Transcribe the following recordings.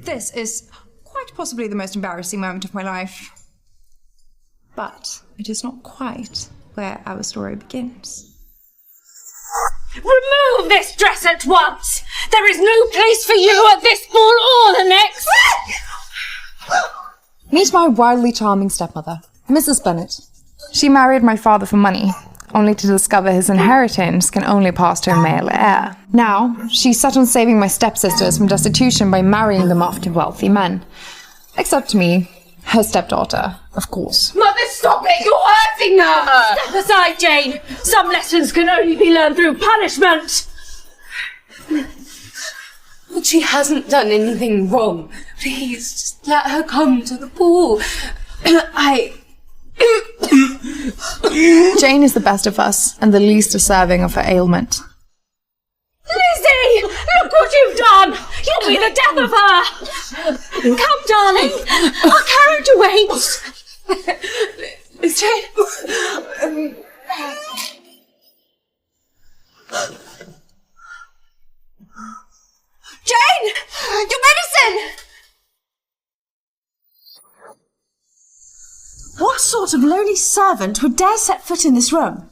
This is quite possibly the most embarrassing moment of my life. But it is not quite where our story begins. Remove this dress at once! There is no place for you at this ball or the next! Meet my wildly charming stepmother, Mrs. Bennet. She married my father for money, only to discover his inheritance can only pass to a male heir. Now, she's set on saving my stepsisters from destitution by marrying them off to wealthy men. Except me, her stepdaughter, of course. Mother, stop it! You're hurting her! Step aside, Jane! Some lessons can only be learned through punishment! But she hasn't done anything wrong. Please, just let her come to the ball. Jane is the best of us, and the least deserving of her ailment. Lizzie! Look what you've done! You'll be the death of her! Come, darling! Our carriage awaits! Jane! Jane! Your medicine! What sort of lowly servant would dare set foot in this room?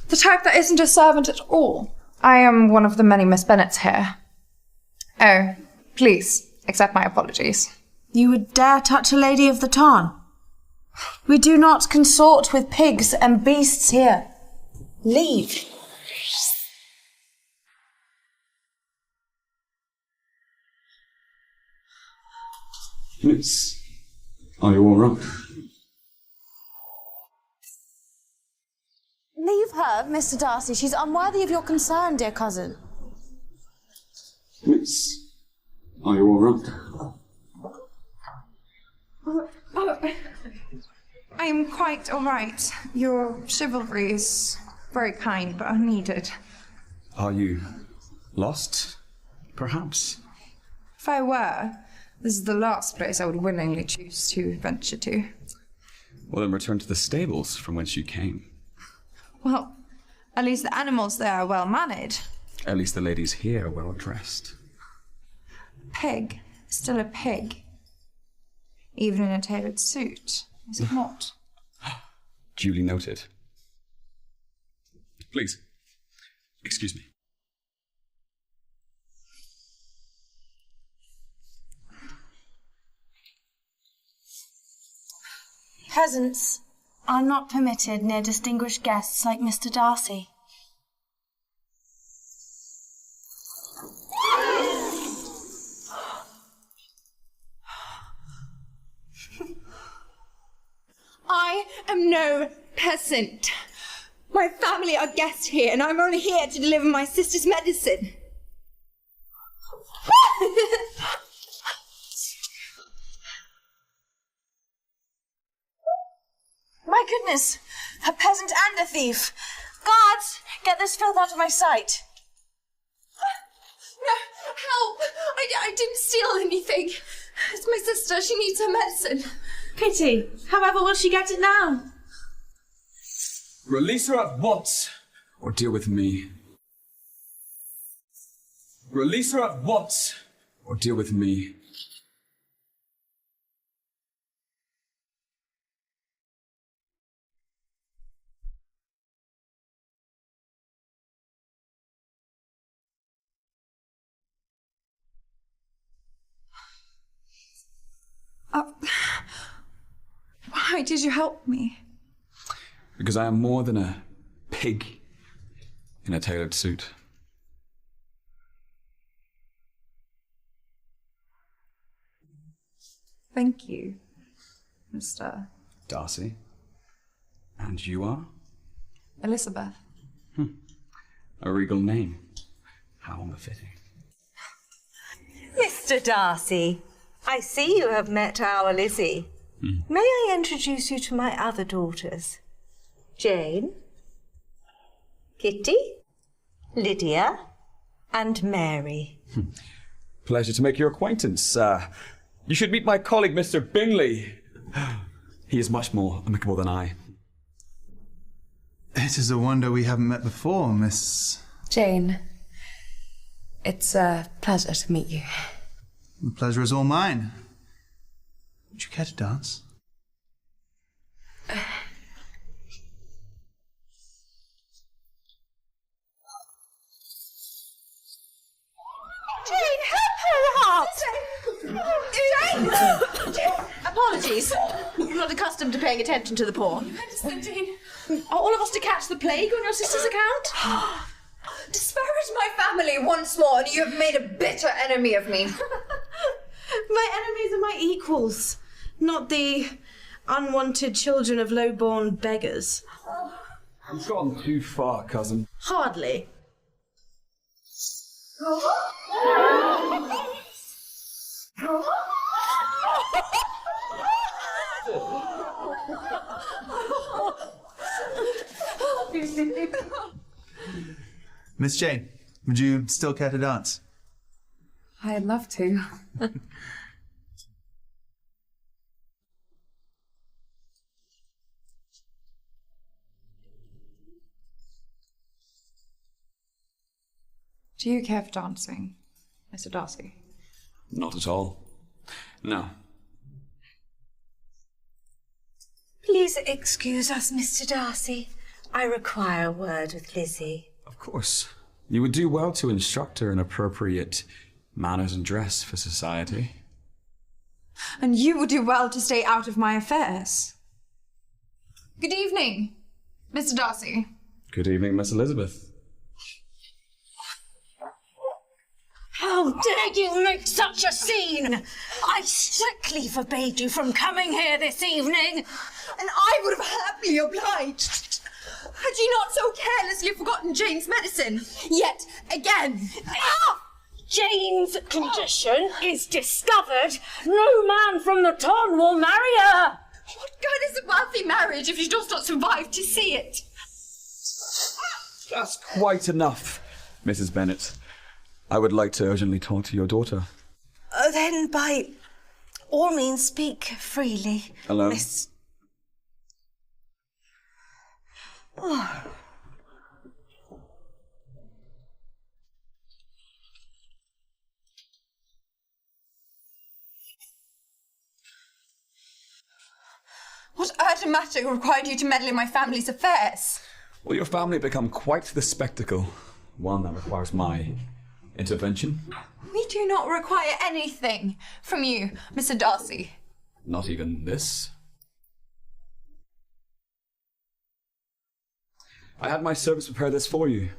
The type that isn't a servant at all. I am one of the many Miss Bennets here. Oh, please, accept my apologies. You would dare touch a lady of the Tarn? We do not consort with pigs and beasts here. Leave. Miss, are you all right? Leave her, Mr. Darcy. She's unworthy of your concern, dear cousin. Miss, are you all right? I am quite all right. Your chivalry is very kind, but unneeded. Are you lost, perhaps? If I were, this is the last place I would willingly choose to venture to. Well, then return to the stables from whence you came. Well, at least the animals there are well mannered. At least the ladies here are well dressed. Pig is still a pig. Even in a tailored suit, is it not? Duly noted. Please, excuse me. Peasants are not permitted near distinguished guests like Mr. Darcy. I am no peasant. My family are guests here, and I'm only here to deliver my sister's medicine. My goodness! A peasant and a thief! Guards, get this filth out of my sight! No, help! I didn't steal anything. It's my sister. She needs her medicine. Pity. However will she get it now? Release her at once, or deal with me. Release her at once, or deal with me. Why did you help me? Because I am more than a pig in a tailored suit. Thank you, Mr. Darcy. And you are? Elizabeth. A regal name. How unbefitting. Mr. Darcy, I see you have met our Lizzie. May I introduce you to my other daughters? Jane, Kitty, Lydia, and Mary. Pleasure to make your acquaintance. You should meet my colleague, Mr. Bingley. He is much more amicable than I. It is a wonder we haven't met before, Miss... Jane, it's a pleasure to meet you. The pleasure is all mine. Would you care to dance? Jane, help her out! Jane! Apologies. I'm not accustomed to paying attention to the poor. Jane. Are all of us to catch the plague on your sister's account? Disparage my family once more, and you have made a bitter enemy of me. My enemies are my equals, not the unwanted children of low-born beggars. You've gone too far, cousin. Hardly. Miss Jane, would you still care to dance? I'd love to. Do you care for dancing, Mr. Darcy? Not at all. No. Please excuse us, Mr. Darcy. I require a word with Lizzie. Of course. You would do well to instruct her in appropriate manners and dress for society. And you would do well to stay out of my affairs. Good evening, Mr. Darcy. Good evening, Miss Elizabeth. How dare you make such a scene! I strictly forbade you from coming here this evening. And I would have happily obliged. Had you not so carelessly forgotten Jane's medicine? Yet again. Jane's condition is discovered. No man from the town will marry her. What good is a wealthy marriage if she does not survive to see it? That's quite enough, Mrs. Bennet. I would like to urgently talk to your daughter. Then by all means speak freely. Hello? Miss... What urgent matter required you to meddle in my family's affairs? Will your family become quite the spectacle? One that requires my intervention? We do not require anything from you, Mr. Darcy. Not even this? I had my servants prepare this for you.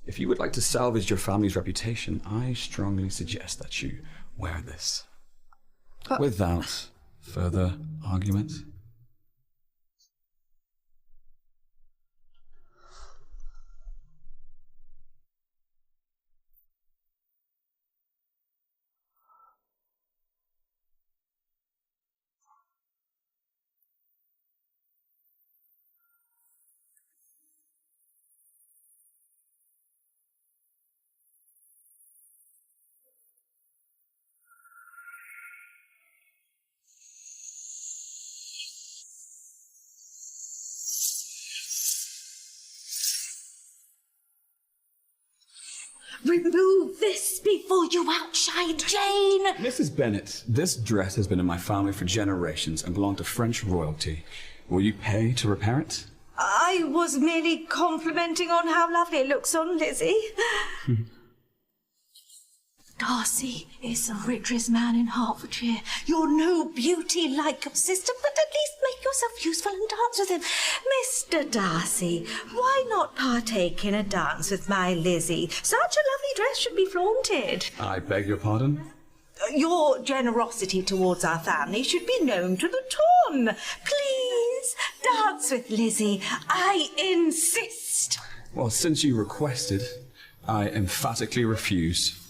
If you would like to salvage your family's reputation, I strongly suggest that you wear this. Without further argument. Remove this before you outshine Jane! Mrs. Bennet, this dress has been in my family for generations and belonged to French royalty. Will you pay to repair it? I was merely complimenting on how lovely it looks on Lizzie. Darcy is the richest man in Hertfordshire. You're no beauty like your sister, but at least make yourself useful and dance with him. Mr. Darcy, why not partake in a dance with my Lizzie? Such a lovely dress should be flaunted. I beg your pardon? Your generosity towards our family should be known to the town. Please, dance with Lizzie. I insist. Well, since you requested, I emphatically refuse.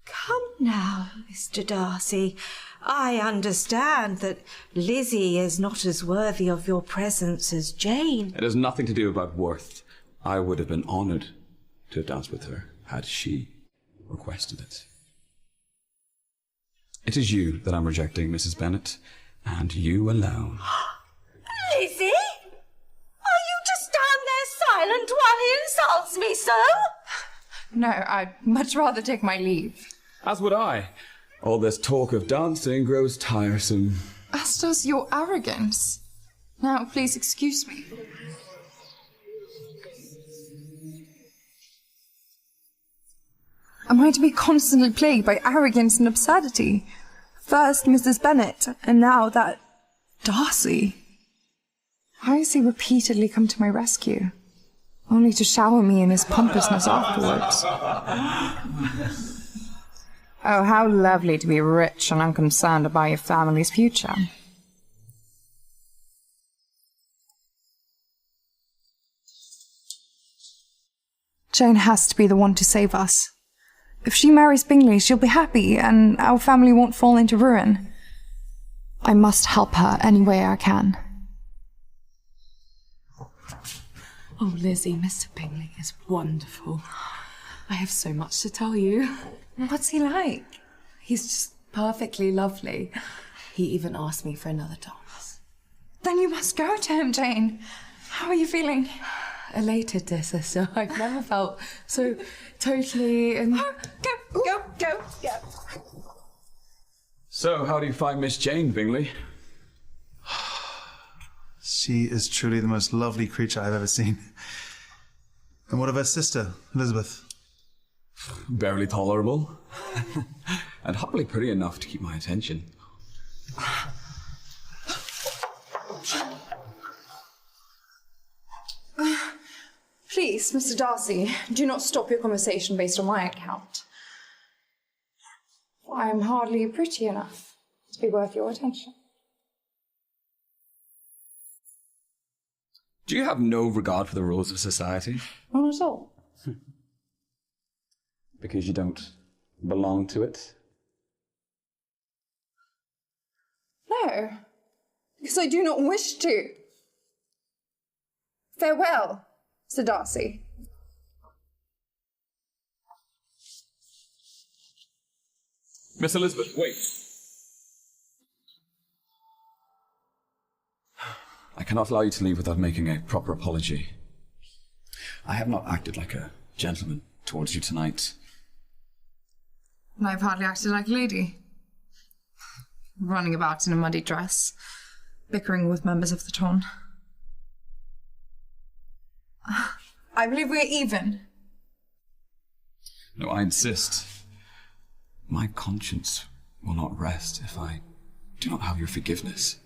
Come now, Mr. Darcy. I understand that Lizzie is not as worthy of your presence as Jane. It has nothing to do about worth. I would have been honoured to have danced with her had she requested it. It is you that I'm rejecting, Mrs. Bennet, and you alone. Lizzie? Are you to stand there silent while he insults me so? No, I'd much rather take my leave. As would I. All this talk of dancing grows tiresome. As does your arrogance. Now, please excuse me. Am I to be constantly plagued by arrogance and absurdity? First Mrs. Bennet, and now that Darcy. Why has he repeatedly come to my rescue? Only to shower me in his pompousness afterwards. Oh, how lovely to be rich and unconcerned about your family's future. Jane has to be the one to save us. If she marries Bingley, she'll be happy, and our family won't fall into ruin. I must help her any way I can. Oh, Lizzie, Mr. Bingley is wonderful. I have so much to tell you. What's he like? He's just perfectly lovely. He even asked me for another dance. Then you must go to him, Jane. How are you feeling? Elated, dear sister. I've never felt so totally... Go. So, how do you find Miss Jane, Bingley? She is truly the most lovely creature I've ever seen. And what of her sister, Elizabeth? Barely tolerable. And happily pretty enough to keep my attention. Please, Mr. Darcy, do not stop your conversation based on my account. I am hardly pretty enough to be worth your attention. Do you have no regard for the rules of society? Not at all. Because you don't belong to it? No, because I do not wish to. Farewell, Sir Darcy. Miss Elizabeth, wait. I cannot allow you to leave without making a proper apology. I have not acted like a gentleman towards you tonight. And I've hardly acted like a lady. Running about in a muddy dress, bickering with members of the Ton. I believe we're even. No, I insist. My conscience will not rest if I do not have your forgiveness.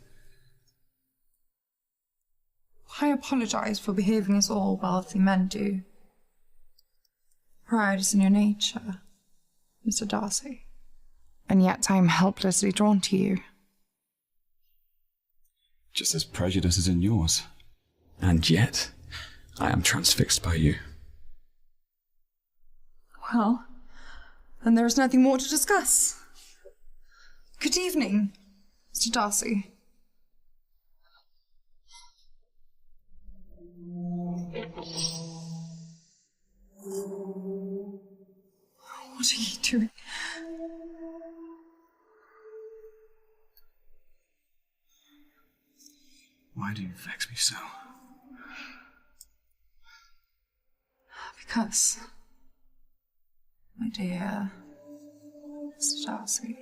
I apologize for behaving as all wealthy men do. Pride is in your nature, Mr. Darcy. And yet I am helplessly drawn to you. Just as prejudice is in yours. And yet, I am transfixed by you. Well, then there is nothing more to discuss. Good evening, Mr. Darcy. What are you doing? Why do you vex me so? Because, my dear Mr. Darcy,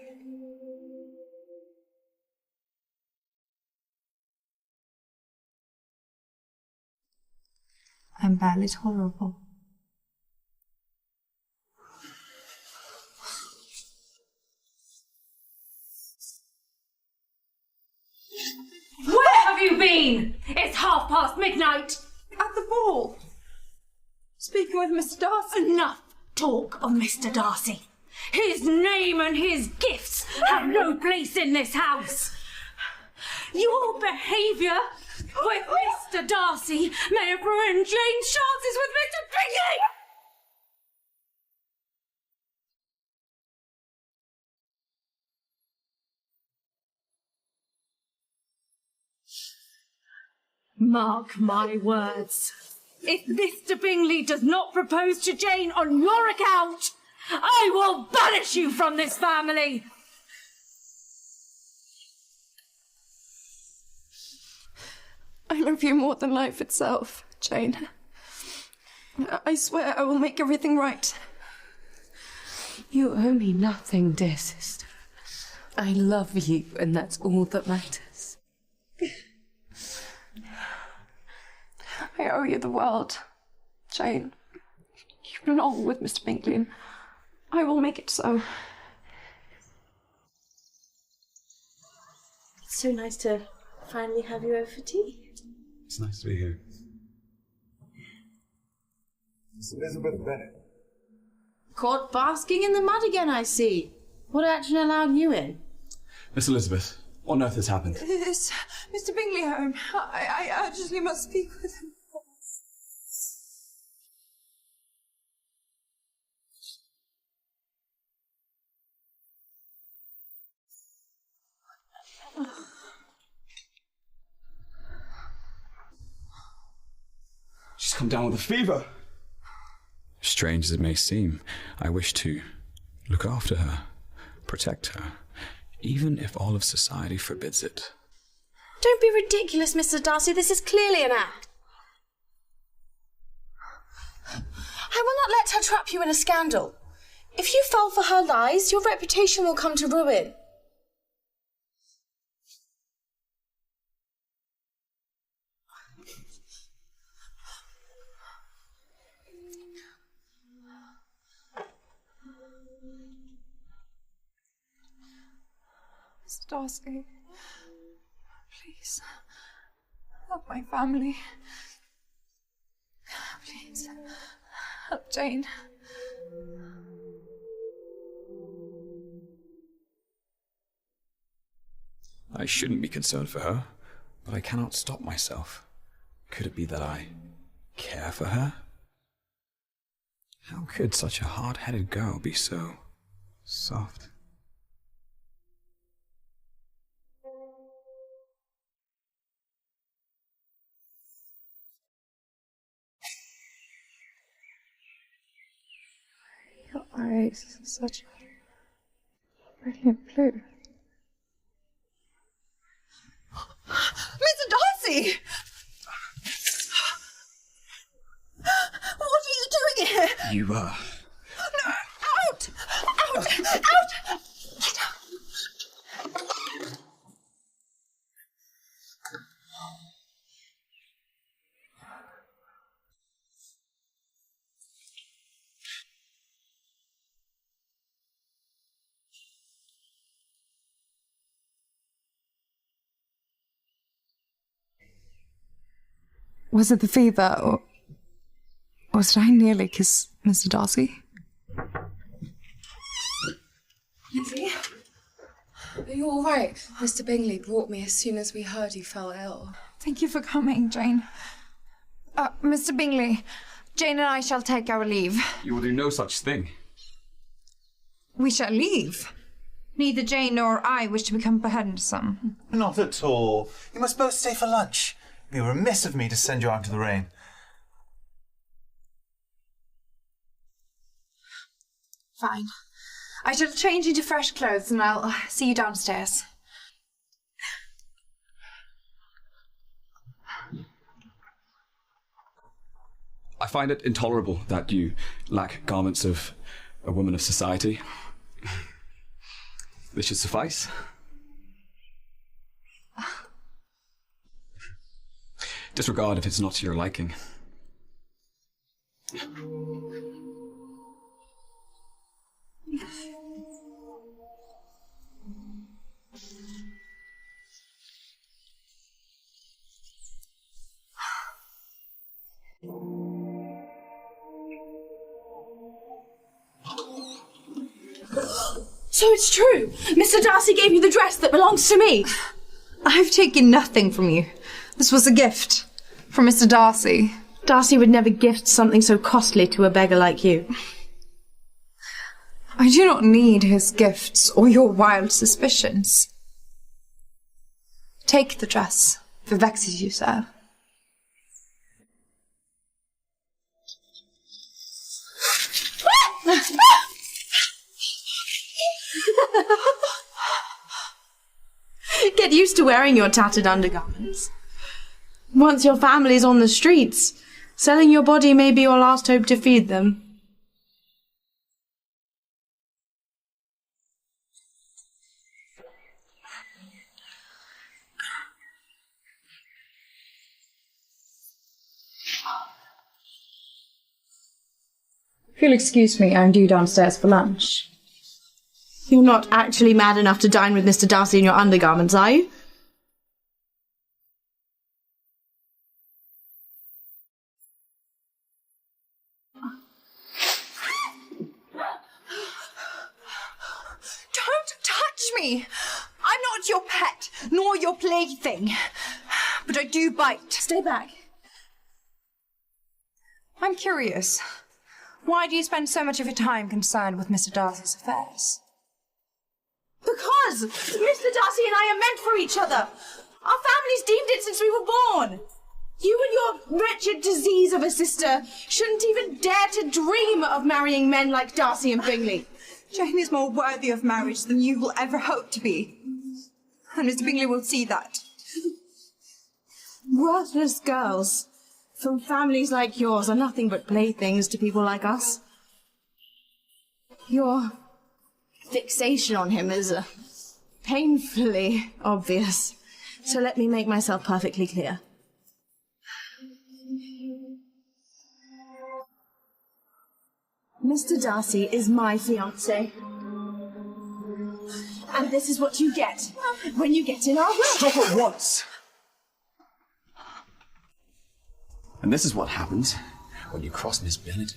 I'm barely tolerable. Where have you been? It's midnight. At the ball. Speaking with Mr. Darcy. Enough talk of Mr. Darcy. His name and his gifts have no place in this house. Your behaviour with Mr. Darcy may have ruined Jane's chances with Mr. Bingley! Mark my words. If Mr. Bingley does not propose to Jane on your account, I will banish you from this family! I love you more than life itself, Jane. I swear I will make everything right. You owe me nothing, dear sister. I love you, and that's all that matters. I owe you the world, Jane. You belong with Mr. Bingley, and I will make it so. It's so nice to finally have you over for tea. It's nice to be here. Miss Elizabeth Bennet. Caught basking in the mud again, I see. What action allowed you in? Miss Elizabeth, what on earth has happened? Is Mr. Bingley home? I urgently must speak with him. She's come down with a fever. Strange as it may seem, I wish to look after her, protect her, even if all of society forbids it. Don't be ridiculous, Mr. Darcy. This is clearly an act. I will not let her trap you in a scandal. If you fall for her lies, your reputation will come to ruin. Mr. Darcy, please, help my family. Please, help Jane. I shouldn't be concerned for her, but I cannot stop myself. Could it be that I care for her? How could such a hard-headed girl be so soft? Your eyes are such brilliant blue. Mr. Darcy! What are you doing here? You, No! Out! Out! Out! Get out! Was it the fever, or did I nearly kiss Mr. Darcy? Lizzie? Are you all right? Mr. Bingley brought me as soon as we heard you fell ill. Thank you for coming, Jane. Mr. Bingley, Jane and I shall take our leave. You will do no such thing. We shall leave. Neither Jane nor I wish to become burdensome. Not at all. You must both stay for lunch. It would be remiss of me to send you out into the rain. Fine. I shall change into fresh clothes and I'll see you downstairs. I find it intolerable that you lack garments of a woman of society. This should suffice. Disregard if it's not to your liking. So it's true. Mr. Darcy gave you the dress that belongs to me. I've taken nothing from you. This was a gift from Mr. Darcy. Darcy would never gift something so costly to a beggar like you. I do not need his gifts or your wild suspicions. Take the dress if it vexes you, sir. Get used to wearing your tattered undergarments. Once your family's on the streets, selling your body may be your last hope to feed them. If you'll excuse me, I'm due downstairs for lunch. You're not actually mad enough to dine with Mr. Darcy in your undergarments, are you? Don't touch me! I'm not your pet, nor your plaything. But I do bite. Stay back. I'm curious. Why do you spend so much of your time concerned with Mr. Darcy's affairs? Because Mr. Darcy and I are meant for each other. Our families deemed it since we were born. You and your wretched disease of a sister shouldn't even dare to dream of marrying men like Darcy and Bingley. Jane is more worthy of marriage than you will ever hope to be. And Mr. Bingley will see that. Worthless girls from families like yours are nothing but playthings to people like us. Your fixation on him is painfully obvious. So let me make myself perfectly clear. Mr. Darcy is my fiancé. And this is what you get when you get in our way. Stop at once! And this is what happens when you cross Miss Bennet.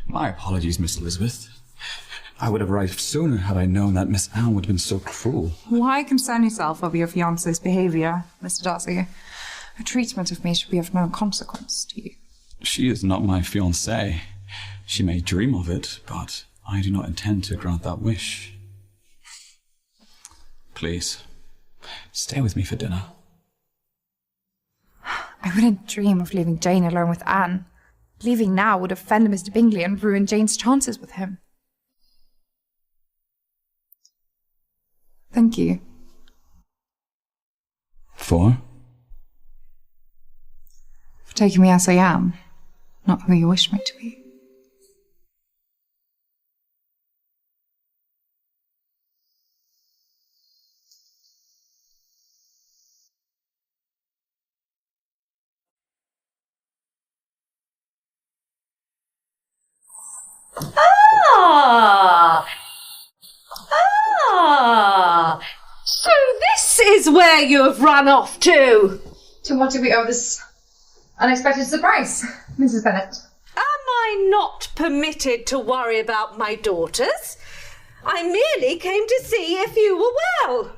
My apologies, Miss Elizabeth. I would have arrived sooner had I known that Miss Anne would have been so cruel. Why concern yourself over your fiancé's behaviour, Mr. Darcy? Her treatment of me should be of no consequence to you. She is not my fiancée. She may dream of it, but I do not intend to grant that wish. Please, stay with me for dinner. I wouldn't dream of leaving Jane alone with Anne. Leaving now would offend Mr. Bingley and ruin Jane's chances with him. Thank you. For? For taking me as I am, not who you wish me to be. So this is where you have run off to? To what do we owe this unexpected surprise, Mrs. Bennet? Am I not permitted to worry about my daughters? I merely came to see if you were well.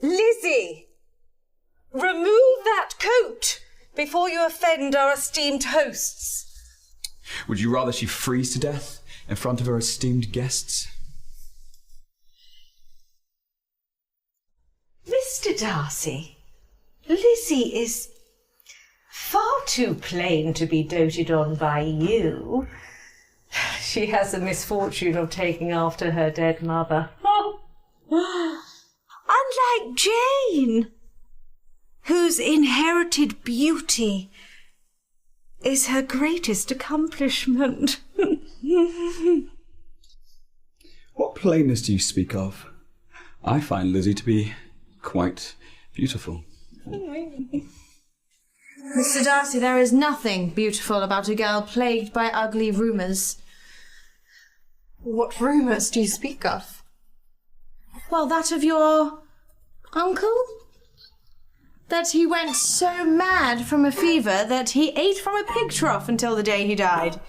Lizzie, remove that coat before you offend our esteemed hosts. Would you rather she freeze to death in front of her esteemed guests? Mr. Darcy, Lizzie is far too plain to be doted on by you. She has the misfortune of taking after her dead mother. Unlike Jane, whose inherited beauty is her greatest accomplishment. What plainness do you speak of? I find Lizzie to be quite beautiful. Mr. Darcy, there is nothing beautiful about a girl plagued by ugly rumours. What rumours do you speak of? Well, that of your uncle? That he went so mad from a fever that he ate from a pig trough until the day he died.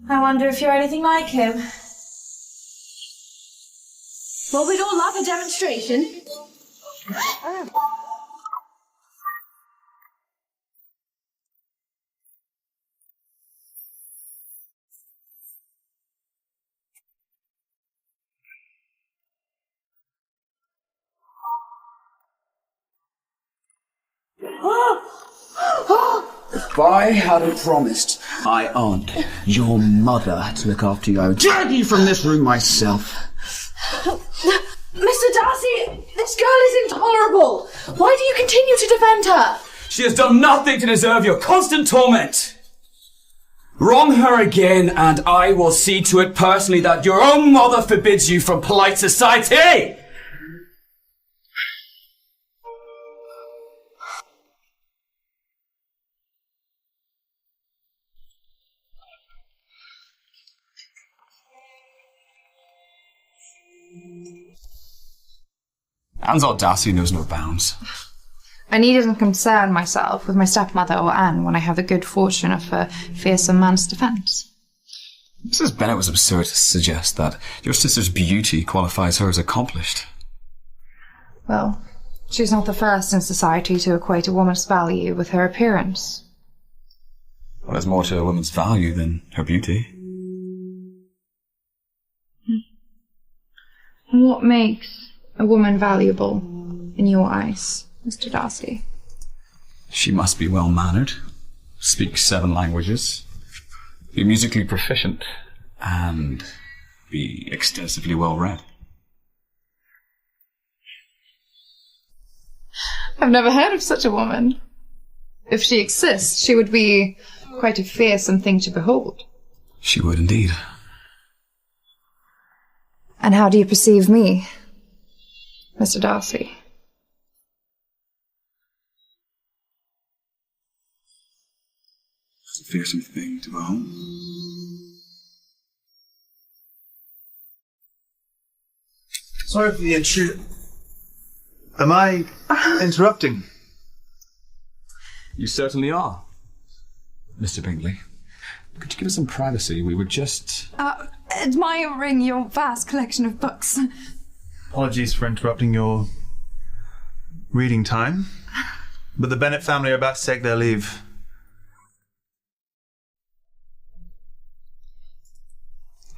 I wonder if you're anything like him. Well, we'd all love a demonstration. If I hadn't promised my aunt, your mother, to look after you, I would drag you from this room myself. Mr. Darcy, this girl is intolerable. Why do you continue to defend her? She has done nothing to deserve your constant torment. Wrong her again, and I will see to it personally that your own mother forbids you from polite society! Anne's audacity knows no bounds. I needn't concern myself with my stepmother or Anne when I have the good fortune of a fearsome man's defence. Mrs. Bennet was absurd to suggest that your sister's beauty qualifies her as accomplished. Well, she's not the first in society to equate a woman's value with her appearance. Well, there's more to a woman's value than her beauty. And what makes a woman valuable in your eyes, Mr. Darcy? She must be well-mannered, speak 7 languages, be musically proficient, and be extensively well-read. I've never heard of such a woman. If she exists, she would be quite a fearsome thing to behold. She would indeed. And how do you perceive me, Mr. Darcy? It's a fearsome thing to behold. Sorry for the intrusion. Am I interrupting? You certainly are, Mr. Bingley. Could you give us some privacy? We were just... Admiring your vast collection of books. Apologies for interrupting your reading time, but the Bennet family are about to take their leave.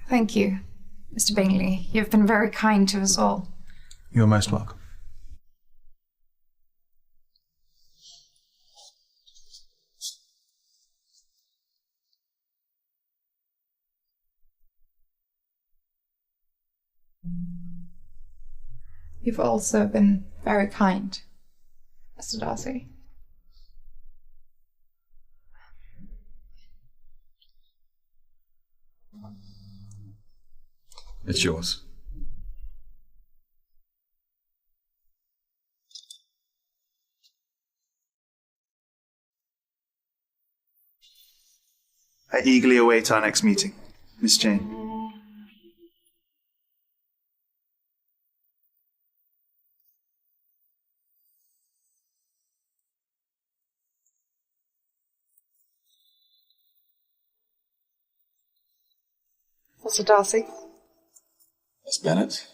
Thank you, Mr. Bingley. You've been very kind to us all. You're most welcome. You've also been very kind, Mr. Darcy. It's yours. I eagerly await our next meeting, Miss Jane. Mr. Darcy? Miss Bennet?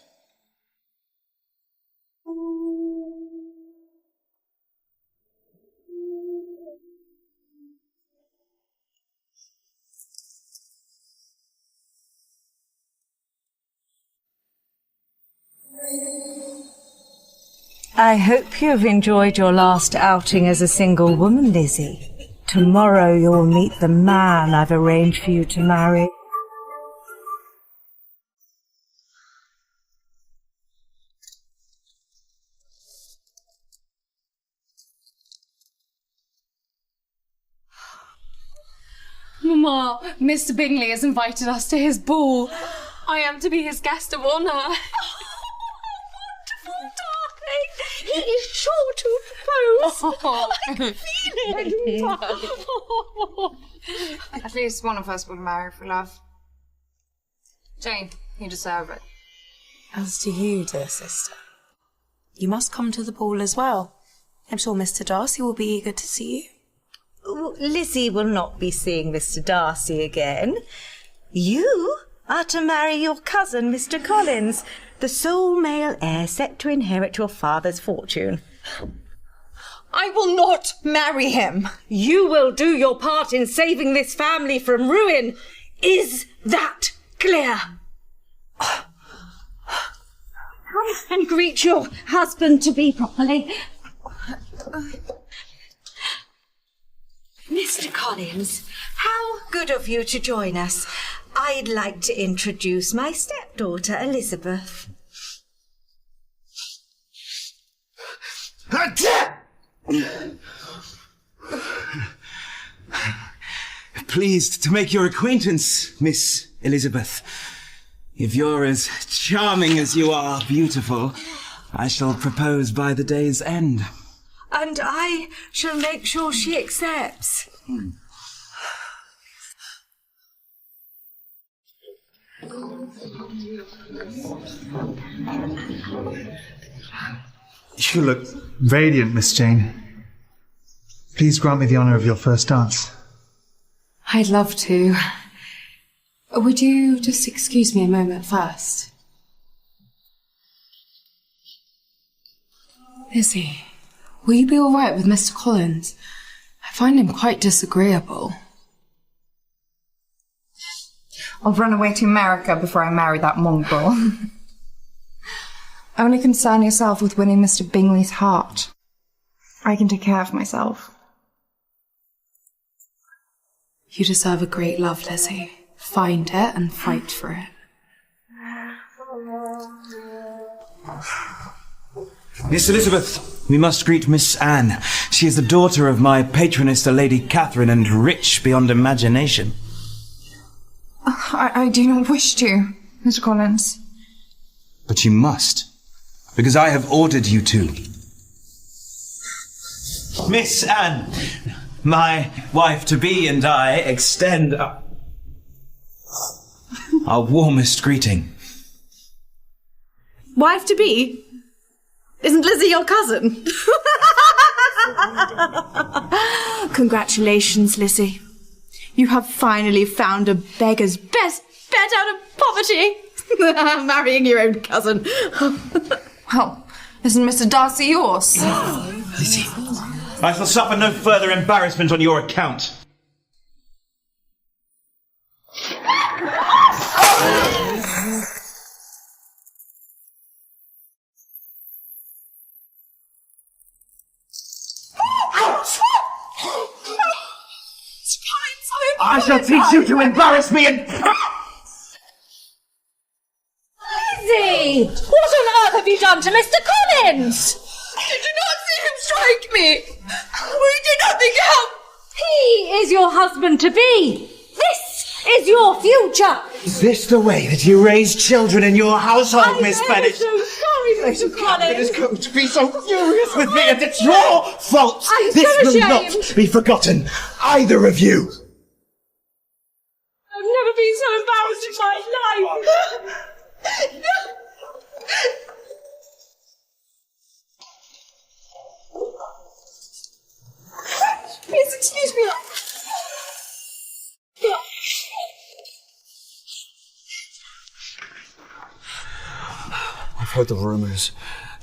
I hope you've enjoyed your last outing as a single woman, Lizzie. Tomorrow you'll meet the man I've arranged for you to marry. Mamma, Mr. Bingley has invited us to his ball. I am to be his guest of honour. Wonderful, darling. He is sure to propose. Oh. I can feel it. At least one of us will marry for love. Jane, you deserve it. As to you, dear sister, you must come to the ball as well. I'm sure Mr. Darcy will be eager to see you. Lizzie will not be seeing Mr. Darcy again. You are to marry your cousin, Mr. Collins, the sole male heir set to inherit your father's fortune. I will not marry him. You will do your part in saving this family from ruin. Is that clear? Come and greet your husband-to-be properly. Mr. Collins, how good of you to join us. I'd like to introduce my stepdaughter, Elizabeth. Pleased to make your acquaintance, Miss Elizabeth. If you're as charming as you are beautiful, I shall propose by the day's end. And I shall make sure she accepts. You look radiant, Miss Jane. Please grant me the honour of your first dance. I'd love to. Would you just excuse me a moment first? Lizzie, will you be all right with Mr. Collins? I find him quite disagreeable. I'll run away to America before I marry that mongrel. Only concern yourself with winning Mr. Bingley's heart. I can take care of myself. You deserve a great love, Lizzie. Find it and fight for it. Miss Elizabeth, we must greet Miss Anne. She is the daughter of my patroness, the Lady Catherine, and rich beyond imagination. I do not wish to, Mr. Collins. But you must, because I have ordered you to. Miss Anne, my wife-to-be and I extend our warmest greeting. Wife-to-be? Isn't Lizzie your cousin? Congratulations, Lizzie. You have finally found a beggar's best bet out of poverty. Marrying your own cousin. Well, isn't Mr. Darcy yours? Lizzie, I shall suffer no further embarrassment on your account. I shall teach you to embarrass me and... Lizzie! What on earth have you done to Mr. Collins? Did you not see him strike me? We did nothing help. He is your husband-to-be. This is your future. Is this the way that you raise children in your household, Miss Bennet? I'm so sorry, Mr. Collins. It is going to be so furious with me, and it's your fault. I'm This so will ashamed. not be forgotten, either of you. I've never been so embarrassed in my life. Please excuse me. I've heard the rumours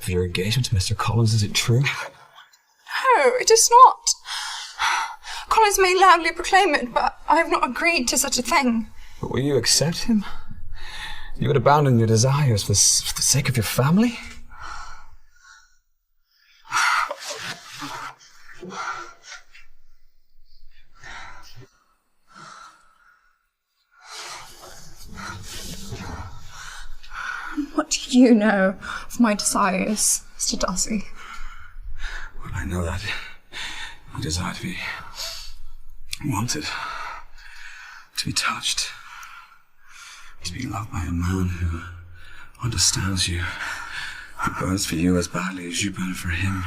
of your engagement to Mr. Collins. Is it true? No, it is not. Collins may loudly proclaim it, but I have not agreed to such a thing. But will you accept him? You would abandon your desires for the sake of your family? What do you know of my desires, Mr. Darcy? Well, I know that you desire to be wanted, to be touched, to be loved by a man who understands you, who burns for you as badly as you burn for him.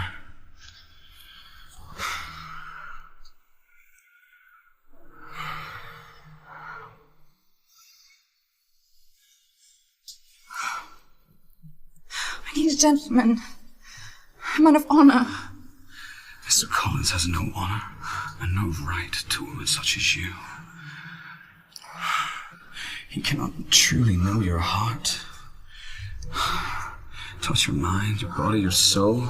I need a gentleman, a man of honour. Mr. Collins has no honour and no right to a woman such as you. He cannot truly know your heart, touch your mind, your body, your soul,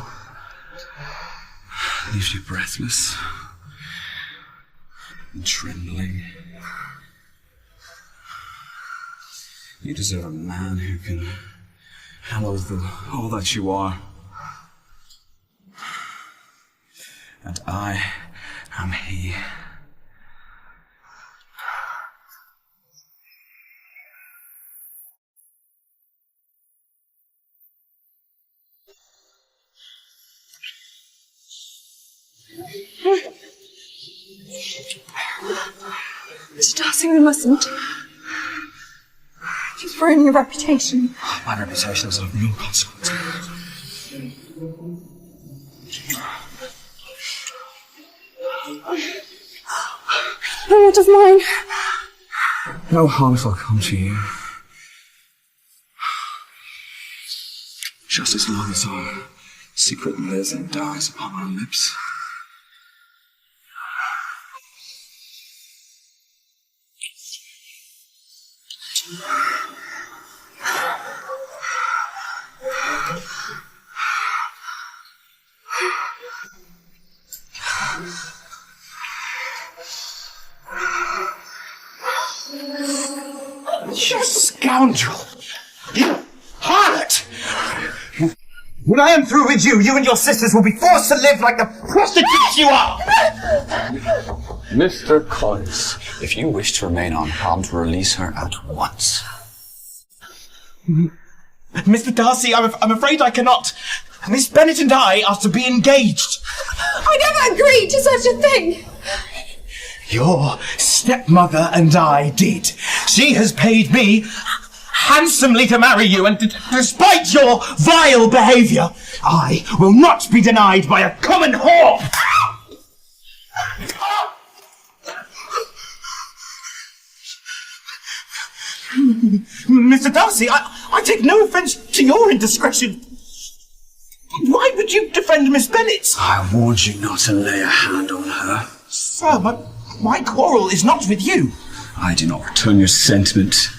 leaves you breathless and trembling. You deserve a man who can handle all that you are. And I am he. Mr. Darcy, we mustn't. You've ruined your reputation. My reputation is of no consequence. And what of mine? No harm shall come to you. Just as long as our secret lives and dies upon our lips. You scoundrel! You harlot! When I am through with you, you and your sisters will be forced to live like the prostitutes you are! Mr. Collins, if you wish to remain unharmed, release her at once. Mr. Darcy, I'm afraid I cannot. Miss Bennet and I are to be engaged. I never agreed to such a thing! Your stepmother and I did. She has paid me handsomely to marry you, and despite your vile behaviour, I will not be denied by a common whore! Mr. Darcy, I take no offence to your indiscretion. Why would you defend Miss Bennet? I warned you not to lay a hand on her. Sir, my quarrel is not with you. I do not return your sentiment.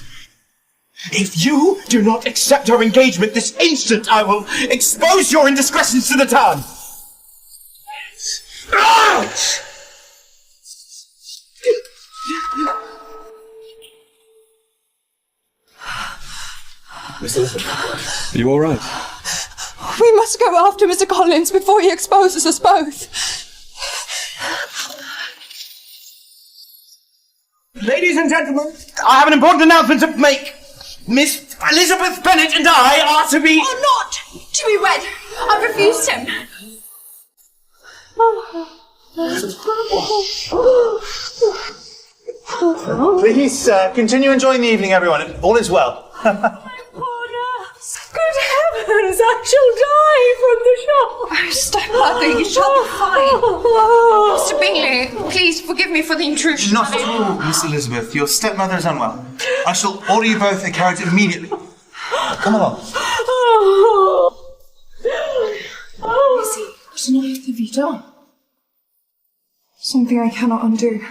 If you do not accept our engagement this instant, I will expose your indiscretions to the town. Ouch! Miss Elizabeth, are you all right? We must go after Mr. Collins before he exposes us both. Ladies and gentlemen, I have an important announcement to make. Miss Elizabeth Bennet and I are to be... Are not to be wed. I've refused him. Please continue enjoying the evening, everyone. All is well. Good heavens, I shall die from the shock. Oh, stepmother, you shall be fine. Mr. Bingley, please forgive me for the intrusion. Not at all, Miss Elizabeth. Your stepmother is unwell. I shall order you both a carriage immediately. Come along. Lizzie, what on earth have you done? Something I cannot undo.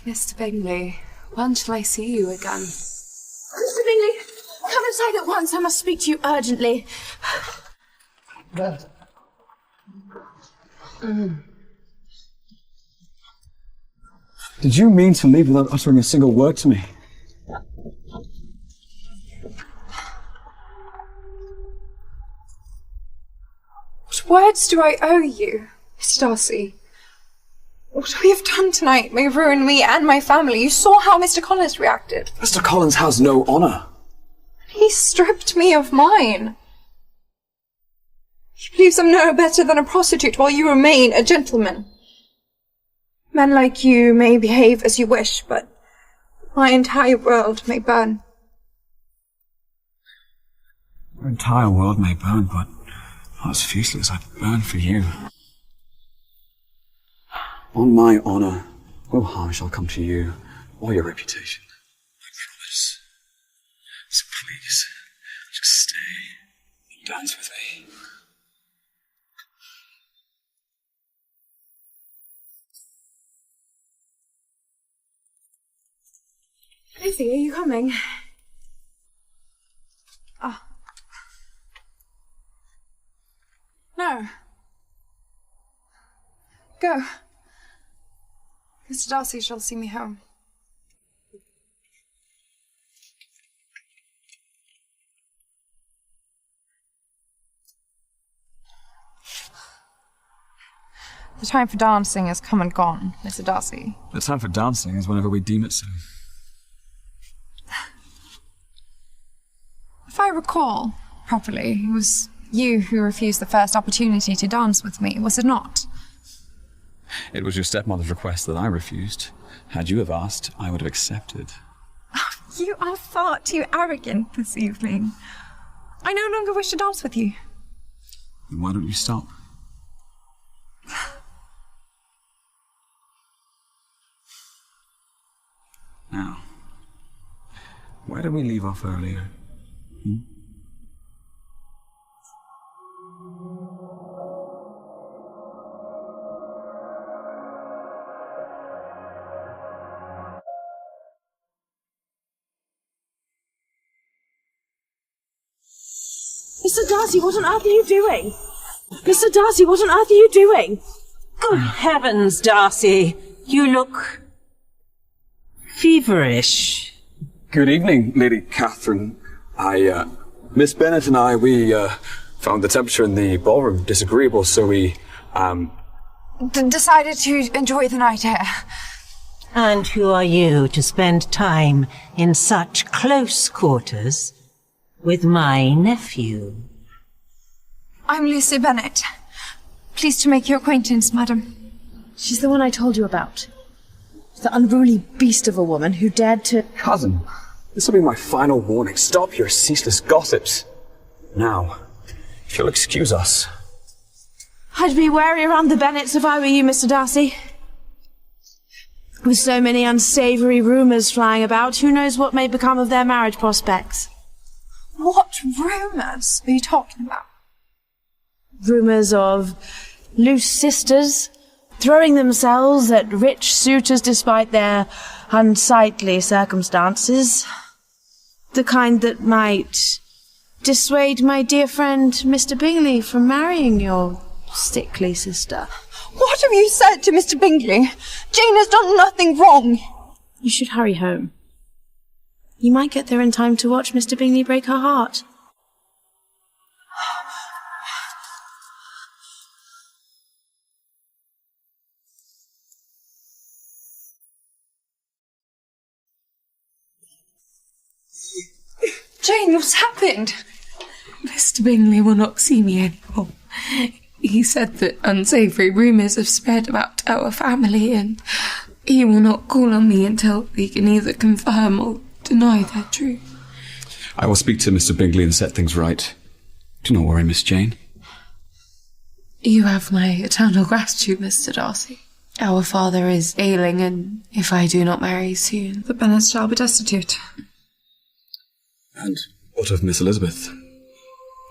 Mr. Bingley, when shall I see you again? Mr. Bingley, come inside at once. I must speak to you urgently. Did you mean to leave without uttering a single word to me? What words do I owe you, Mr. Darcy? What we have done tonight may ruin me and my family. You saw how Mr. Collins reacted. Mr. Collins has no honour. He stripped me of mine. He believes I'm no better than a prostitute while you remain a gentleman. Men like you may behave as you wish, but my entire world may burn. Your entire world may burn, but not as fiercely as I burn for you. On my honour, no harm shall come to you or your reputation. I promise. So please, just stay and dance with me. Lizzie, are you coming? Ah. No. Go. Mr. Darcy shall see me home. The time for dancing has come and gone, Mr. Darcy. The time for dancing is whenever we deem it so. If I recall properly, it was you who refused the first opportunity to dance with me, was it not? It was your stepmother's request that I refused. Had you have asked, I would have accepted. You are far too arrogant this evening. I no longer wish to dance with you. Then why don't you stop? Now, where did we leave off earlier? Mr. Darcy, what on earth are you doing? Mr. Darcy, what on earth are you doing? Good heavens, Darcy. You look feverish. Good evening, Lady Catherine. Miss Bennet and I, we found the temperature in the ballroom disagreeable, so we, decided to enjoy the night air. And who are you to spend time in such close quarters with my nephew? I'm Lucy Bennet. Pleased to make your acquaintance, madam. She's the one I told you about. The unruly beast of a woman who dared to... Cousin, this will be my final warning. Stop your ceaseless gossips. Now, if you'll excuse us. I'd be wary around the Bennets if I were you, Mr. Darcy. With so many unsavoury rumours flying about, who knows what may become of their marriage prospects? What rumours are you talking about? Rumours of loose sisters throwing themselves at rich suitors despite their unsightly circumstances. The kind that might dissuade my dear friend Mr. Bingley from marrying your sickly sister. What have you said to Mr. Bingley? Jane has done nothing wrong. You should hurry home. You might get there in time to watch Mr. Bingley break her heart. Jane, what's happened? Mr. Bingley will not see me anymore. He said that unsavoury rumours have spread about our family, and he will not call on me until he can either confirm or deny their truth. I will speak to Mr. Bingley and set things right. Do not worry, Miss Jane. You have my eternal gratitude, Mr. Darcy. Our father is ailing, and if I do not marry soon, The Bennets shall be destitute. And what of Miss Elizabeth?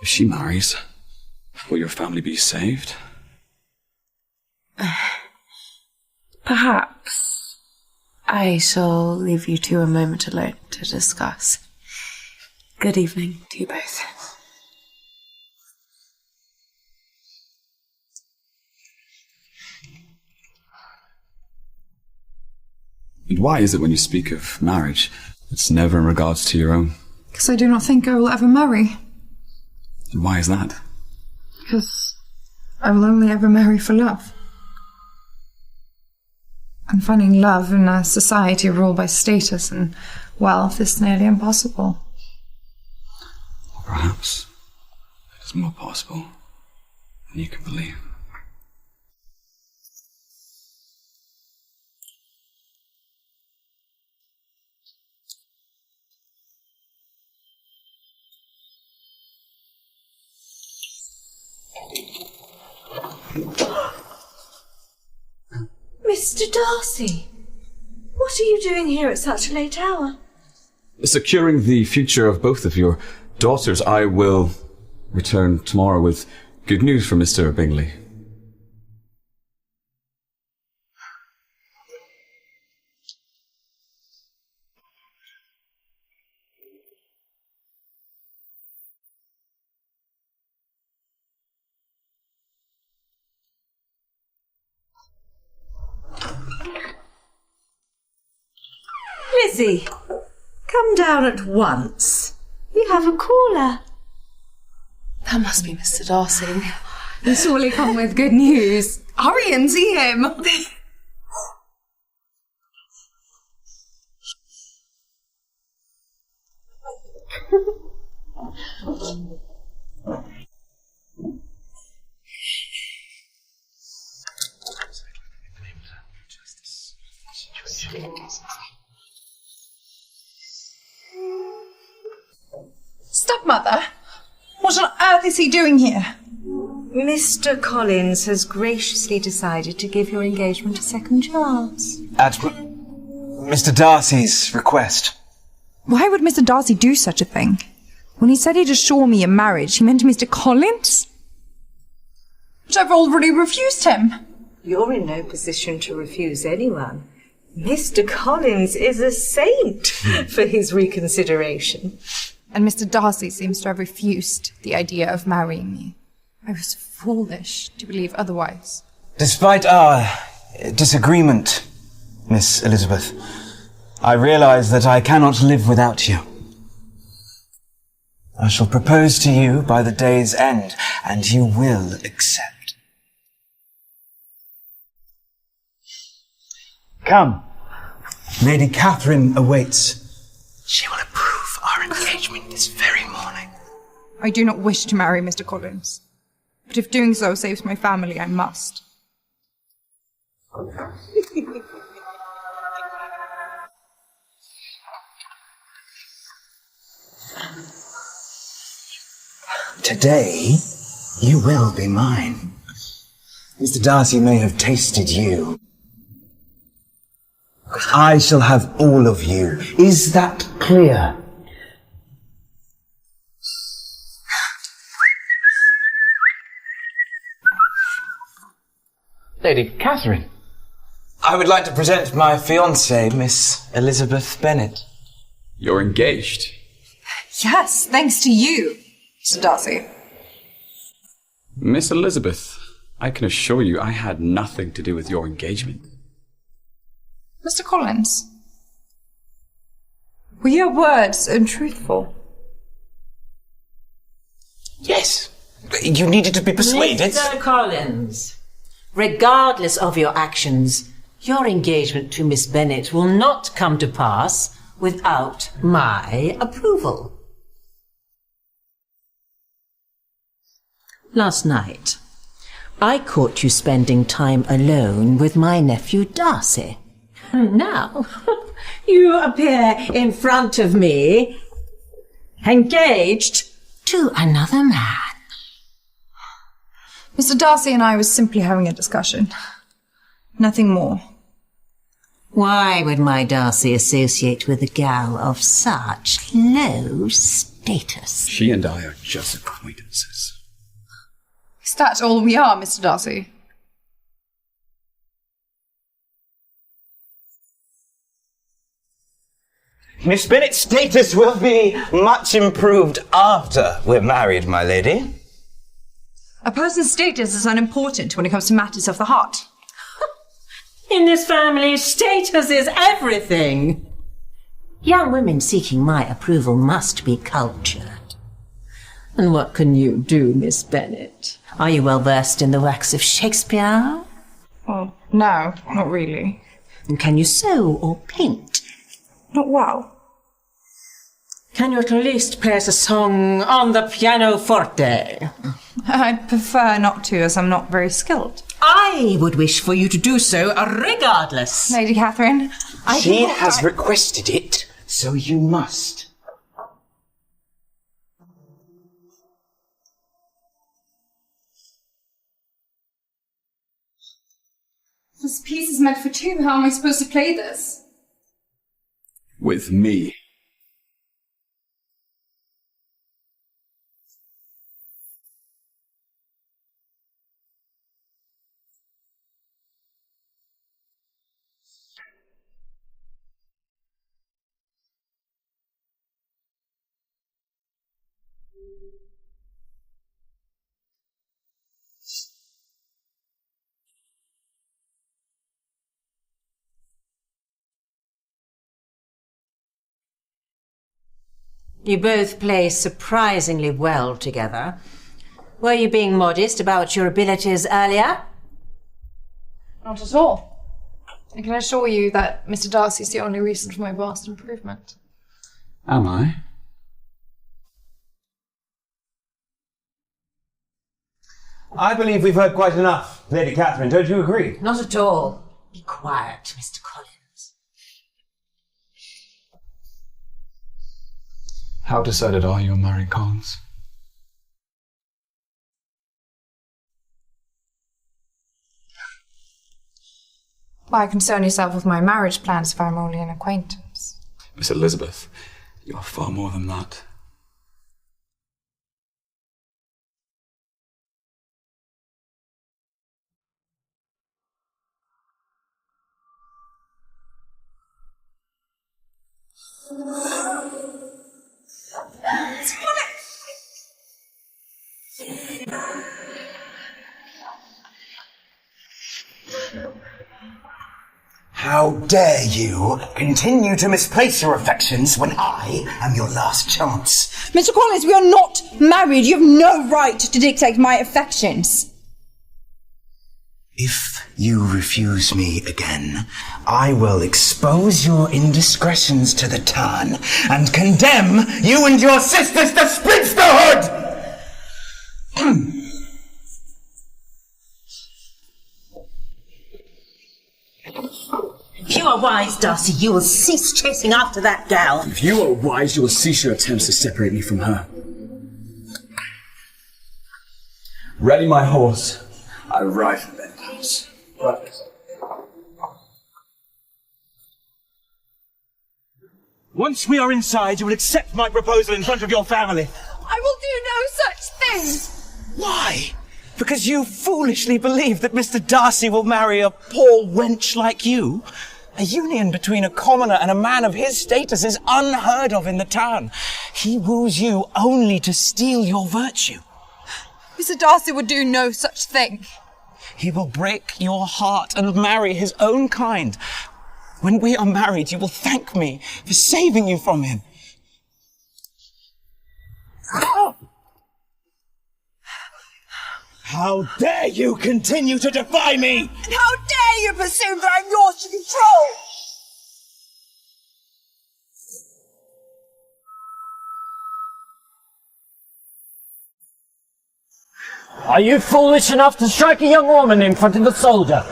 If she marries, will your family be saved? perhaps I shall leave you two a moment alone to discuss. Good evening to you both. And why is it when you speak of marriage, it's never in regards to your own? Because I do not think I will ever marry. And why is that? Because I will only ever marry for love. And finding love in a society ruled by status and wealth is nearly impossible. Perhaps it is more possible than you can believe. Mr. Darcy, what are you doing here at such a late hour? Securing the future of both of your daughters, I will return tomorrow with good news from Mr. Bingley. Lizzie, come down at once. You have a caller. That must be Mr. Darcy. He'll surely come with good news. Hurry and see him. Stepmother? What on earth is he doing here? Mr. Collins has graciously decided to give your engagement a second chance. At Mr. Darcy's request. Why would Mr. Darcy do such a thing? When he said he'd assure me a marriage, he meant Mr. Collins? But I've already refused him. You're in no position to refuse anyone. Mr. Collins is a saint for his reconsideration. And Mr. Darcy seems to have refused the idea of marrying me. I was foolish to believe otherwise. Despite our disagreement, Miss Elizabeth, I realize that I cannot live without you. I shall propose to you by the day's end, and you will accept. Come. Lady Catherine awaits. She will approve our engagement this very morning. I do not wish to marry Mr. Collins. But if doing so saves my family, I must. Today, you will be mine. Mr. Darcy may have tasted you. I shall have all of you. Is that clear? Lady Catherine. I would like to present my fiancée, Miss Elizabeth Bennet. You're engaged. Yes, thanks to you, Mr. Darcy. Miss Elizabeth, I can assure you I had nothing to do with your engagement. Mr. Collins, were your words untruthful? Yes. You needed to be persuaded. Mr. Collins, regardless of your actions, your engagement to Miss Bennet will not come to pass without my approval. Last night, I caught you spending time alone with my nephew Darcy. And now, you appear in front of me, engaged to another man. Mr. Darcy and I were simply having a discussion. Nothing more. Why would my Darcy associate with a gal of such low status? She and I are just acquaintances. Is that all we are, Mr. Darcy? Miss Bennet's status will be much improved after we're married, my lady. A person's status is unimportant when it comes to matters of the heart. In this family, status is everything. Young women seeking my approval must be cultured. And what can you do, Miss Bennet? Are you well versed in the works of Shakespeare? Well, no, not really. And can you sew or paint? Not well. Can you at least play us a song on the pianoforte? I'd prefer not to, as I'm not very skilled. I would wish for you to do so regardless. Lady Catherine, She has requested it, so you must. This piece is meant for two. How am I supposed to play this? With me. You both play surprisingly well together. Were you being modest about your abilities earlier? Not at all. I can assure you that Mr. Darcy is the only reason for my vast improvement. Am I? I believe we've heard quite enough, Lady Catherine. Don't you agree? Not at all. Be quiet, Mr. Collins. How decided are you on marrying Collins? Why concern yourself with my marriage plans if I'm only an acquaintance? Miss Elizabeth, you are far more than that. How dare you continue to misplace your affections when I am your last chance? Mr. Collins, we are not married. You have no right to dictate my affections. If you refuse me again, I will expose your indiscretions to the town and condemn you and your sisters to spinsterhood! If you are wise, Darcy, you will cease chasing after that gal. If you are wise, you will cease your attempts to separate me from her. Ready my horse. I ride from that house. Right. Once we are inside, you will accept my proposal in front of your family. I will do no such thing. Why? Because you foolishly believe that Mr. Darcy will marry a poor wench like you? A union between a commoner and a man of his status is unheard of in the town. He woos you only to steal your virtue. Mr. Darcy would do no such thing. He will break your heart and marry his own kind. When we are married, you will thank me for saving you from him. How dare you continue to defy me! And how dare you presume that I'm yours to control! Are you foolish enough to strike a young woman in front of a soldier?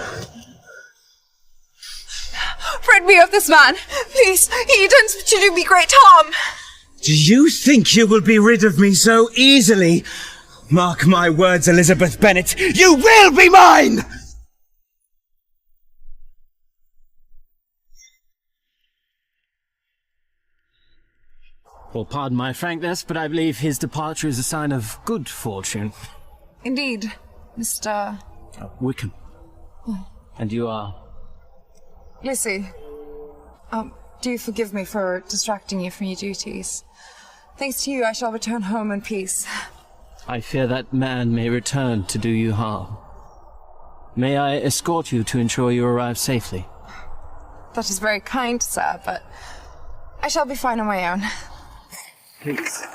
Rid me of this man! Please, he intends to do me great harm! Do you think you will be rid of me so easily? Mark my words, Elizabeth Bennet, you will be mine! Well, pardon my frankness, but I believe his departure is a sign of good fortune. Indeed, Mr. Wickham. And you are? Lizzie, do forgive me for distracting you from your duties. Thanks to you, I shall return home in peace. I fear that man may return to do you harm. May I escort you to ensure you arrive safely? That is very kind, sir, but I shall be fine on my own. Please.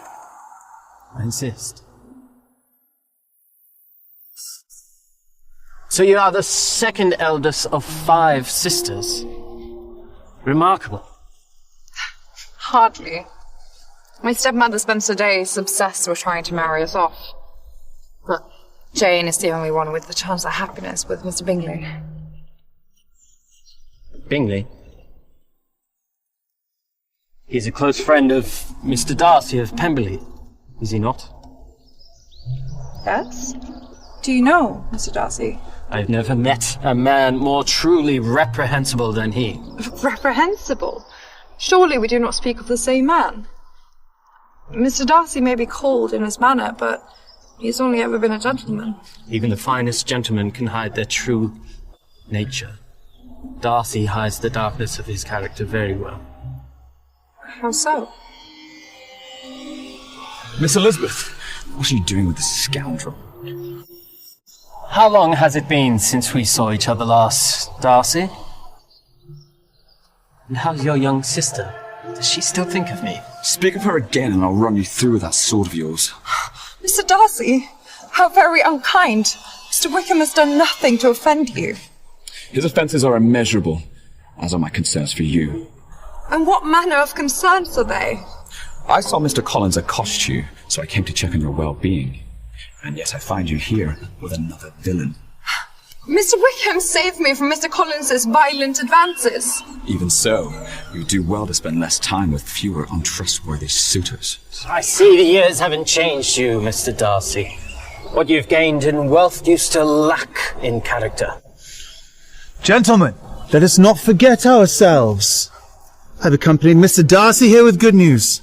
I insist. So you are the second eldest of 5 sisters. Remarkable. Hardly. My stepmother spends her days obsessed with trying to marry us off. But Jane is the only one with the chance of happiness with Mr. Bingley. Bingley? He's a close friend of Mr. Darcy of Pemberley, is he not? Yes? Do you know Mr. Darcy? I've never met a man more truly reprehensible than he. Reprehensible? Surely we do not speak of the same man. Mr. Darcy may be cold in his manner, but he's only ever been a gentleman. Even the finest gentlemen can hide their true nature. Darcy hides the darkness of his character very well. How so? Miss Elizabeth, what are you doing with this scoundrel? How long has it been since we saw each other last, Darcy? And how's your young sister? Does she still think of me? Speak of her again and I'll run you through with that sword of yours. Mr. Darcy, how very unkind. Mr. Wickham has done nothing to offend you. His offences are immeasurable, as are my concerns for you. And what manner of concerns are they? I saw Mr. Collins accost you, so I came to check on your well-being. And yet I find you here with another villain. Mr. Wickham saved me from Mr. Collins's violent advances. Even so, you do well to spend less time with fewer untrustworthy suitors. I see the years haven't changed you, Mr. Darcy. What you've gained in wealth you still lack in character. Gentlemen, let us not forget ourselves. I've accompanied Mr. Darcy here with good news.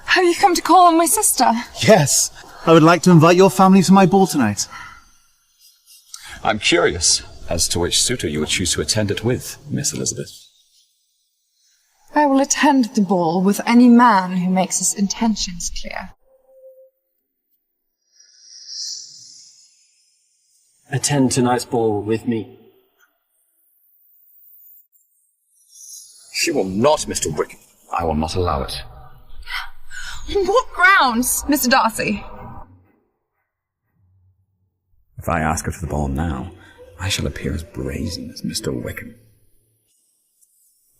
Have you come to call on my sister? Yes, I would like to invite your family to my ball tonight. I'm curious as to which suitor you would choose to attend it with, Miss Elizabeth. I will attend the ball with any man who makes his intentions clear. Attend tonight's ball with me. She will not, Mr. Wickham. I will not allow it. On what grounds, Mr. Darcy? If I ask her to the ball now, I shall appear as brazen as Mr. Wickham.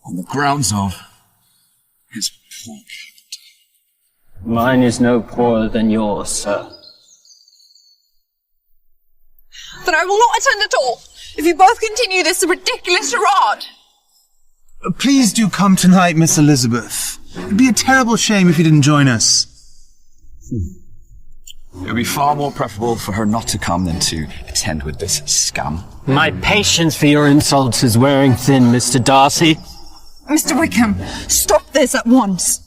On the grounds of his poor character. Mine is no poorer than yours, sir. Then I will not attend at all, if you both continue this ridiculous charade. Please do come tonight, Miss Elizabeth. It'd be a terrible shame if you didn't join us. It would be far more preferable for her not to come than to attend with this scum. My patience for your insults is wearing thin, Mr. Darcy. Mr. Wickham, stop this at once.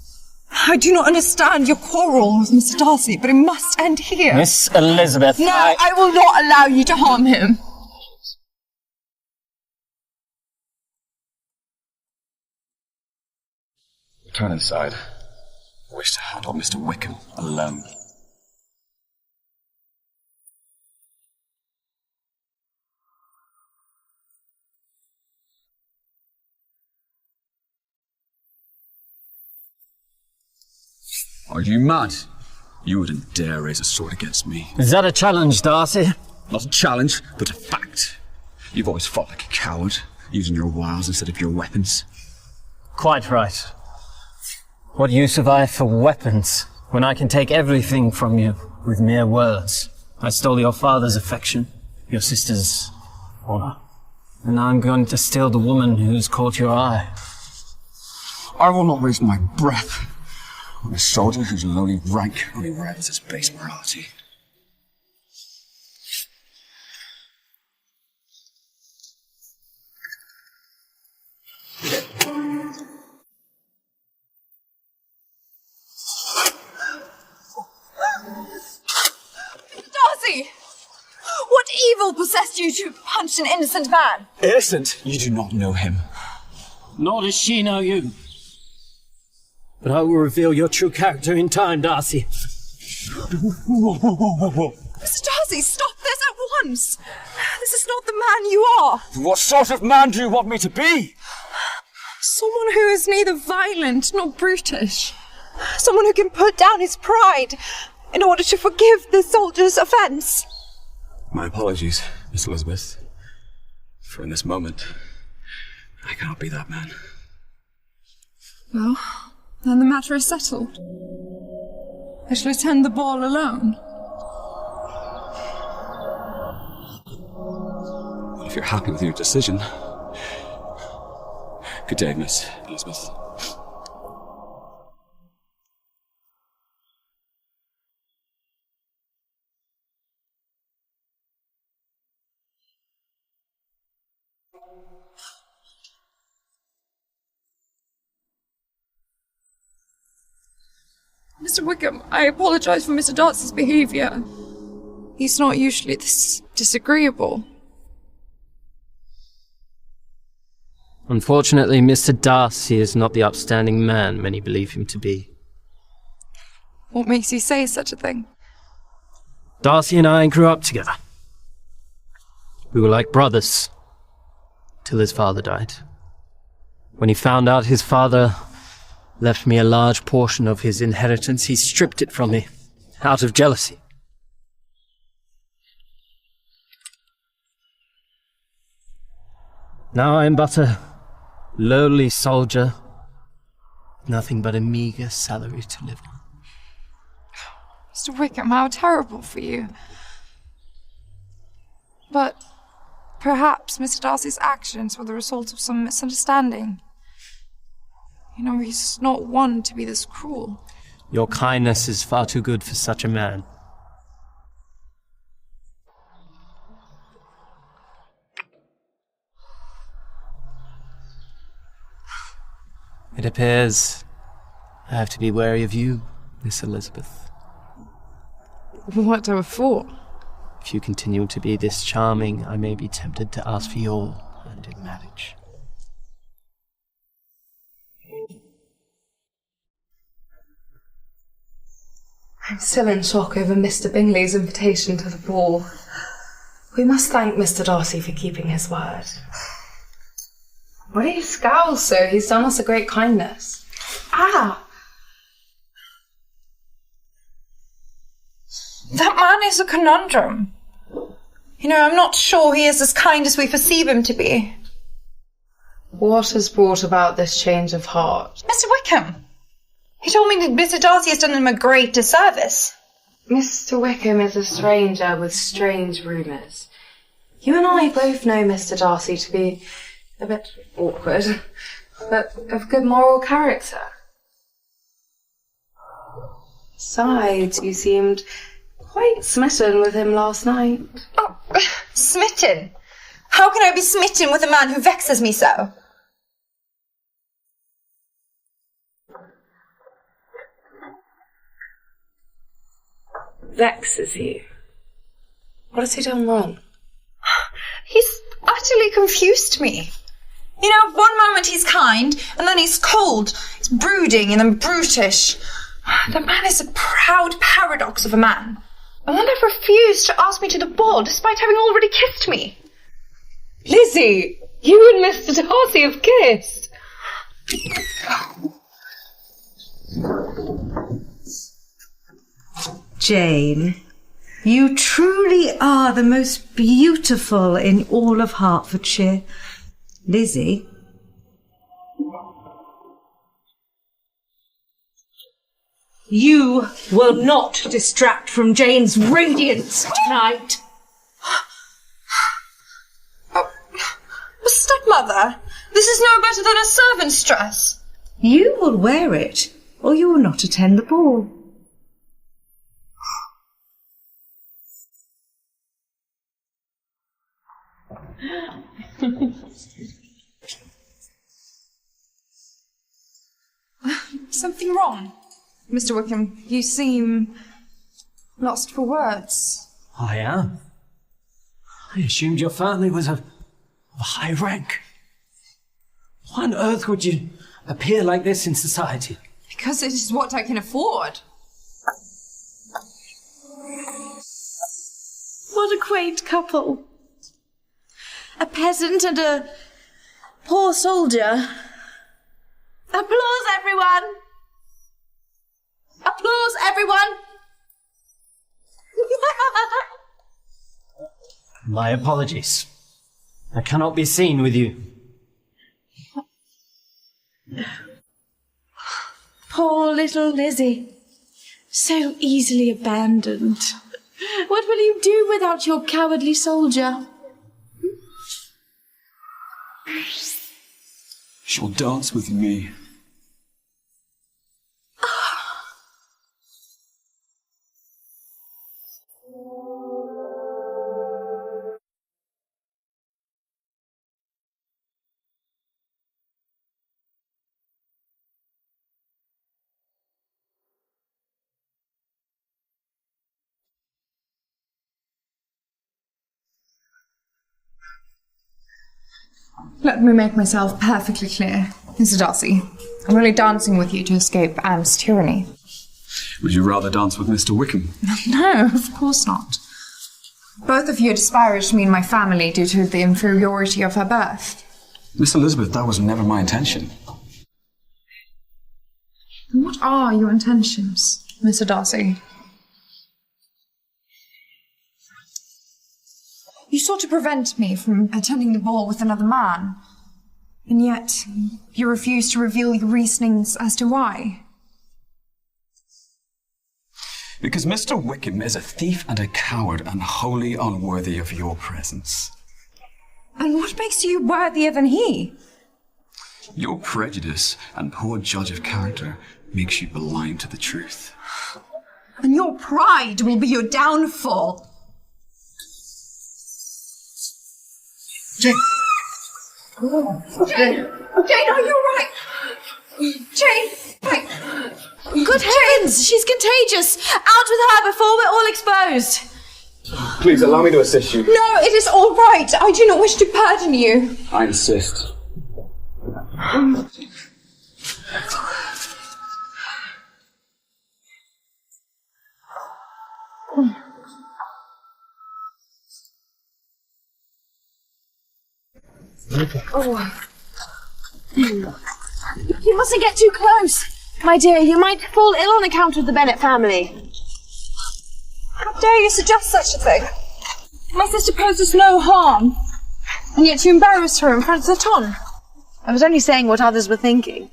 I do not understand your quarrel with Mr. Darcy, but it must end here. Miss Elizabeth, No, I will not allow you to harm him. Return inside. I wish to handle Mr. Wickham alone. Are you mad? You wouldn't dare raise a sword against me. Is that a challenge, Darcy? Not a challenge, but a fact. You've always fought like a coward, using your wiles instead of your weapons. Quite right. What use have I for weapons when I can take everything from you with mere words? I stole your father's affection, your sister's honor, and now I'm going to steal the woman who's caught your eye. I will not waste my breath on a soldier whose lowly rank only revels his base morality. Darcy! What evil possessed you to punch an innocent man? Innocent? You do not know him. Nor does she know you. But I will reveal your true character in time, Darcy. Mr. Darcy, stop this at once! This is not the man you are! What sort of man do you want me to be? Someone who is neither violent nor brutish. Someone who can put down his pride in order to forgive the soldier's offense. My apologies, Miss Elizabeth. For in this moment, I cannot be that man. Well, then the matter is settled. I shall attend the ball alone. Well, if you're happy with your decision. Good day, Miss Elizabeth. Mr. Wickham, I apologize for Mr. Darcy's behaviour. He's not usually this disagreeable. Unfortunately, Mr. Darcy is not the upstanding man many believe him to be. What makes you say such a thing? Darcy and I grew up together. We were like brothers, till his father died. When he found out his father left me a large portion of his inheritance, he stripped it from me, out of jealousy. Now I am but a lowly soldier, nothing but a meagre salary to live on. Mr. Wickham, how terrible for you. But perhaps Mr. Darcy's actions were the result of some misunderstanding. You know, he's not one to be this cruel. Your kindness is far too good for such a man. It appears I have to be wary of you, Miss Elizabeth. What for? If you continue to be this charming, I may be tempted to ask for your hand in marriage. I'm still in shock over Mr. Bingley's invitation to the ball. We must thank Mr. Darcy for keeping his word. Why do you scowl so? He's done us a great kindness. Ah! That man is a conundrum. You know, I'm not sure he is as kind as we perceive him to be. What has brought about this change of heart? Mr. Wickham! He told me that Mr. Darcy has done him a great disservice. Mr. Wickham is a stranger with strange rumours. You and I both know Mr. Darcy to be a bit awkward, but of good moral character. Besides, you seemed quite smitten with him last night. Oh, smitten? How can I be smitten with a man who vexes me so? Vexes you? What has he done wrong? He's utterly confused me. You know, one moment he's kind, and then he's cold. He's brooding and then brutish. The man is a proud paradox of a man. And then they've refused to ask me to the ball, despite having already kissed me. Lizzie, you and Mr. Darcy have kissed. Jane, you truly are the most beautiful in all of Hertfordshire. Lizzie? You will not distract from Jane's radiance tonight. Oh, stepmother, this is no better than a servant's dress. You will wear it, or you will not attend the ball. Something wrong? Mr. Wickham, you seem lost for words. I am. I assumed your family was of high rank. Why on earth would you appear like this in society? Because it is what I can afford. What a quaint couple. A peasant and a poor soldier. Applause, everyone! Applause, everyone! My apologies. I cannot be seen with you. Poor little Lizzie. So easily abandoned. What will you do without your cowardly soldier? She'll dance with me. Let me make myself perfectly clear. Mr. Darcy, I'm only dancing with you to escape Anne's tyranny. Would you rather dance with Mr. Wickham? No, of course not. Both of you disparaged me and my family due to the inferiority of her birth. Miss Elizabeth, that was never my intention. What are your intentions, Mr. Darcy? You sought to prevent me from attending the ball with another man. And yet, you refused to reveal your reasonings as to why. Because Mr. Wickham is a thief and a coward and wholly unworthy of your presence. And what makes you worthier than he? Your prejudice and poor judge of character makes you blind to the truth. And your pride will be your downfall. Jane! Jane, are you all right? Jane, wait. Good heavens, she's contagious! Out with her before we're all exposed! Please allow me to assist you. No, it is all right. I do not wish to burden you. I insist. You mustn't get too close. My dear, you might fall ill on account of the Bennet family. How dare you suggest such a thing? My sister poses no harm, and yet you embarrass her in front of the ton. I was only saying what others were thinking.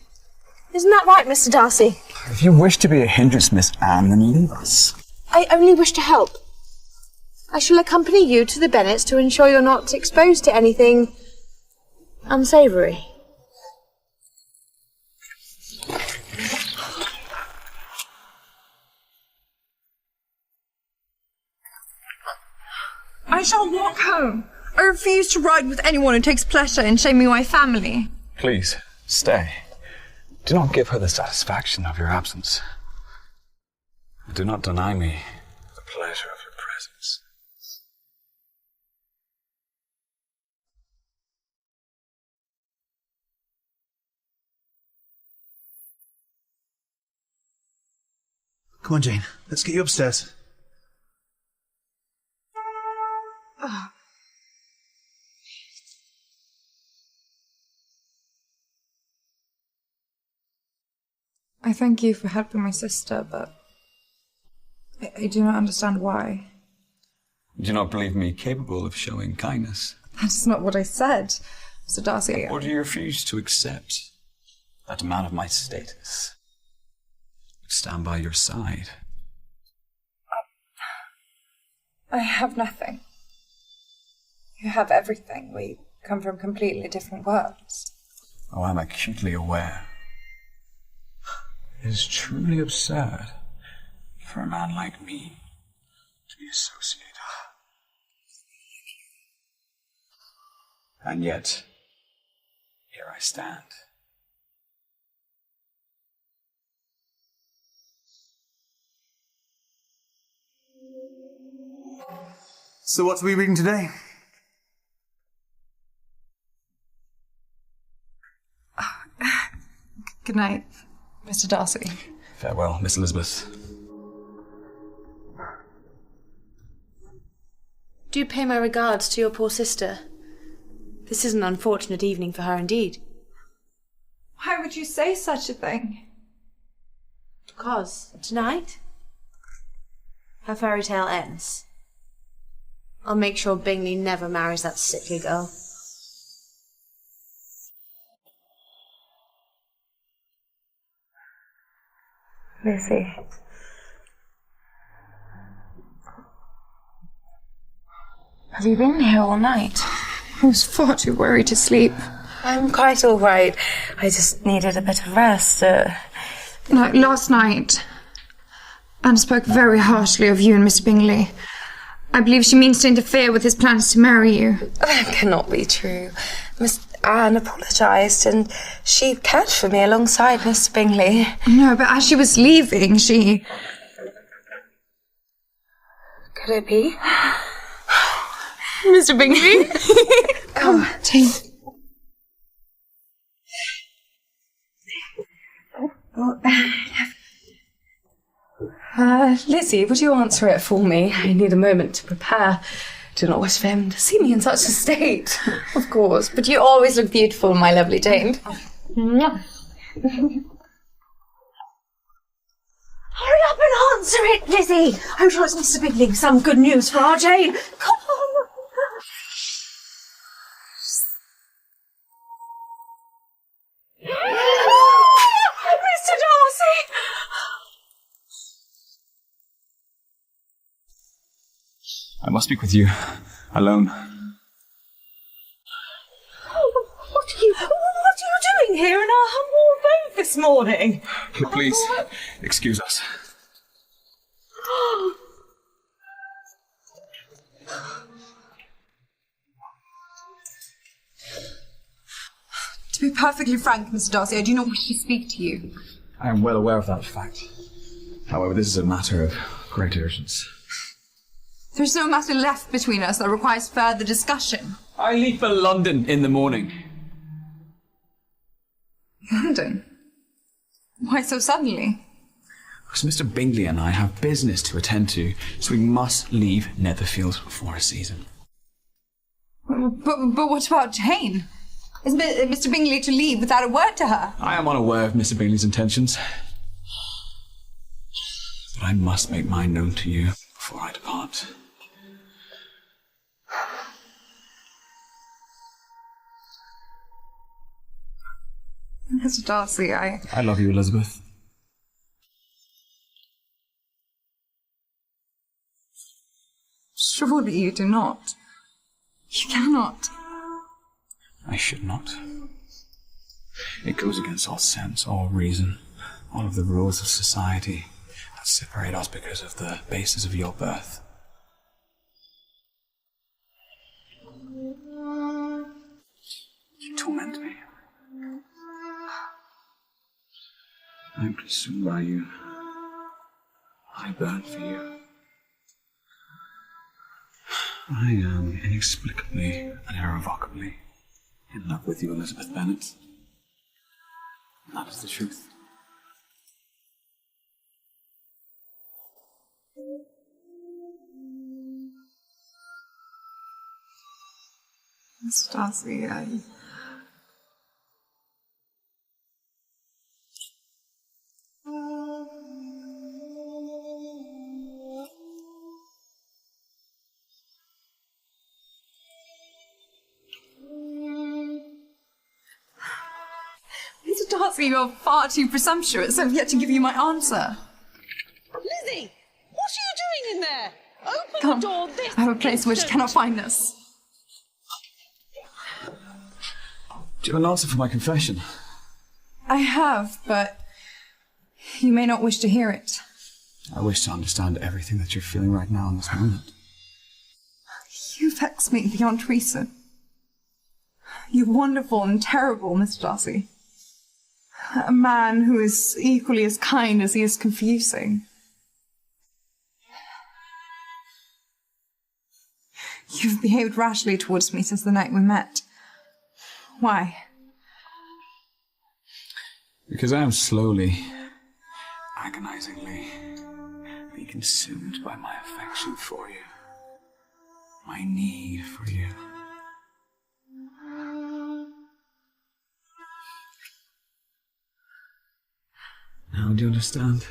Isn't that right, Mr. Darcy? If you wish to be a hindrance, Miss Anne, then leave us. I only wish to help. I shall accompany you to the Bennets to ensure you're not exposed to anything unsavoury. I shall walk home. I refuse to ride with anyone who takes pleasure in shaming my family. Please, stay. Do not give her the satisfaction of your absence. Do not deny me the pleasure of your presence. Come on, Jane. Let's get you upstairs. I thank you for helping my sister, but I do not understand why. Do you not believe me capable of showing kindness? That's not what I said, Mr. Darcy. Or do you refuse to accept that a man of my status would stand by your side? I have nothing. You have everything. We come from completely different worlds. Oh, I'm acutely aware. It is truly absurd for a man like me to be associated. And yet, here I stand. So what are we reading today? Good night, Mr. Darcy. Farewell, Miss Elizabeth. Do pay my regards to your poor sister. This is an unfortunate evening for her indeed. Why would you say such a thing? Because tonight, her fairy tale ends. I'll make sure Bingley never marries that sickly girl. Lizzie. Have you been here all night? I was far too worried to sleep. I'm quite all right. I just needed a bit of rest. Last night, Anne spoke very harshly of you and Mr. Bingley. I believe she means to interfere with his plans to marry you. That cannot be true. Miss Anne apologised and she cared for me alongside Mr. Bingley. No, but as she was leaving, she... Could it be? Mr. Bingley? Come, Jane. Lizzie, would you answer it for me? I need a moment to prepare. Do not wish for him to see me in such a state. Of course, but you always look beautiful, my lovely Jane. Hurry up and answer it, Lizzie! I'm sure it's Mr. Bingley. Some good news for our Jane. Come on! I must speak with you. Alone. What are you doing here in our humble abode this morning? Please, excuse us. To be perfectly frank, Mr. Darcy, I do not wish to speak to you. I am well aware of that fact. However, this is a matter of great urgency. There's no matter left between us that requires further discussion. I leave for London in the morning. London? Why so suddenly? Because Mr. Bingley and I have business to attend to, so we must leave Netherfield for a season. But what about Jane? Is Mr. Bingley to leave without a word to her? I am unaware of Mr. Bingley's intentions. But I must make mine known to you before I depart. Mr. Darcy, I love you, Elizabeth. Surely you do not. You cannot. I should not. It goes against all sense, all reason, all of the rules of society that separate us because of the basis of your birth. You torment me. I am consumed by you. I burn for you. I am inexplicably and irrevocably in love with you, Elizabeth Bennet. That is the truth. Mr. Darcy, Mr. Darcy, you're far too presumptuous. I've yet to give you my answer. Lizzie, what are you doing in there? Open Come. the door this I have a place which instant. cannot find us. Do you have an answer for my confession? I have, but you may not wish to hear it. I wish to understand everything that you're feeling right now in this moment. You vex me beyond reason. You're wonderful and terrible, Mr. Darcy. A man who is equally as kind as he is confusing. You've behaved rashly towards me since the night we met. Why? Because I am slowly, agonizingly being consumed by my affection for you. My need for you. Now do you understand?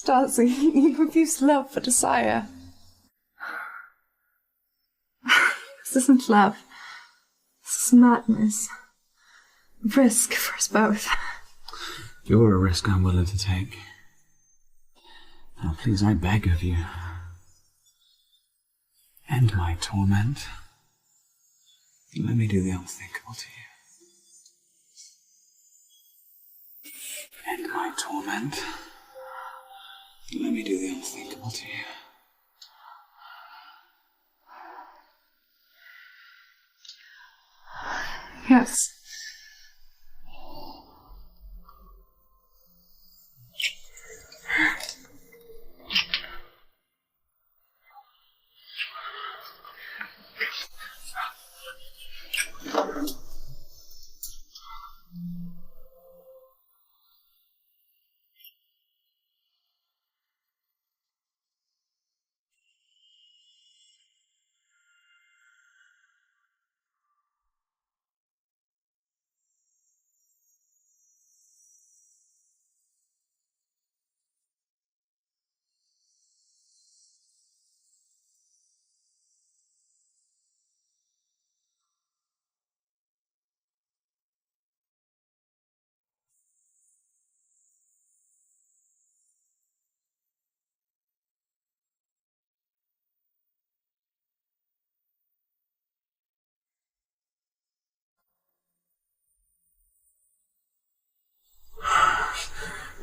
Darcy, you confuse love for desire. This isn't love. This is madness. Risk for us both. You're a risk I'm willing to take. Now please, I beg of you. End my torment. Let me do the unthinkable to you. End my torment. Let me do the unthinkable to you. Yes.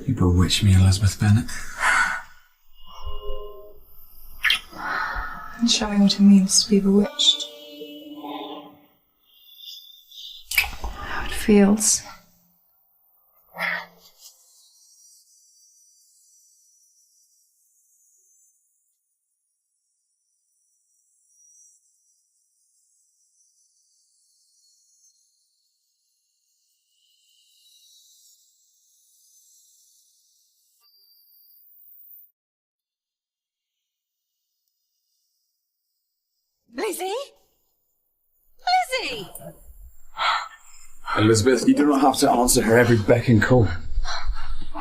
You bewitched me, Elizabeth Bennet. And show me what it means to be bewitched. How it feels. Lizzie? Lizzie! Elizabeth, you do not have to answer her every beck and call.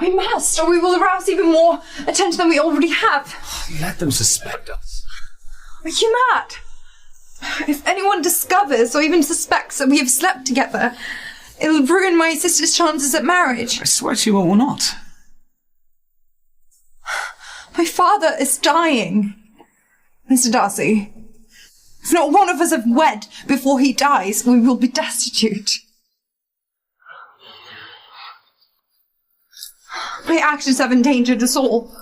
We must, or we will arouse even more attention than we already have. Let them suspect us. Are you mad? If anyone discovers or even suspects that we have slept together, it'll ruin my sister's chances at marriage. I swear to you it will not. My father is dying. Mr. Darcy, if not one of us have wed before he dies, we will be destitute. My actions have endangered us all.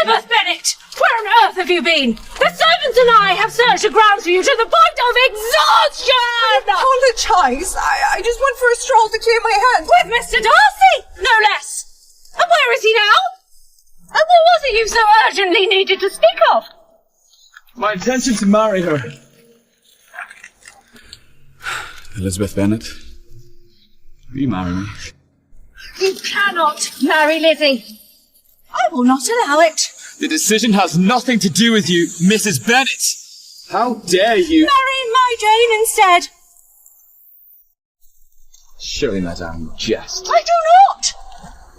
Elizabeth Bennet! Where on earth have you been? The servants and I have searched the grounds for you to the point of exhaustion! Apologise. I just went for a stroll to clear my head. With Mr. Darcy, no less! And where is he now? And what was it you so urgently needed to speak of? My intention to marry her. Elizabeth Bennet, will you marry me? You cannot marry Lizzie. I will not allow it. The decision has nothing to do with you, Mrs. Bennet. How dare you? Marry my Jane instead. Surely, madame, you jest. I do not.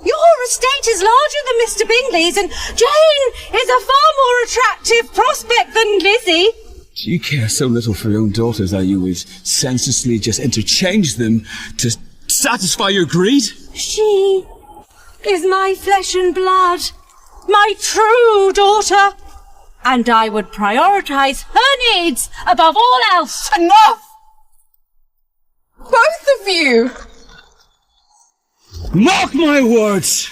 Your estate is larger than Mr. Bingley's, and Jane is a far more attractive prospect than Lizzie. Do you care so little for your own daughters that you would senselessly just interchange them to satisfy your greed? She is my flesh and blood, my true daughter, and I would prioritise her needs above all else. Enough! Both of you! Mark my words!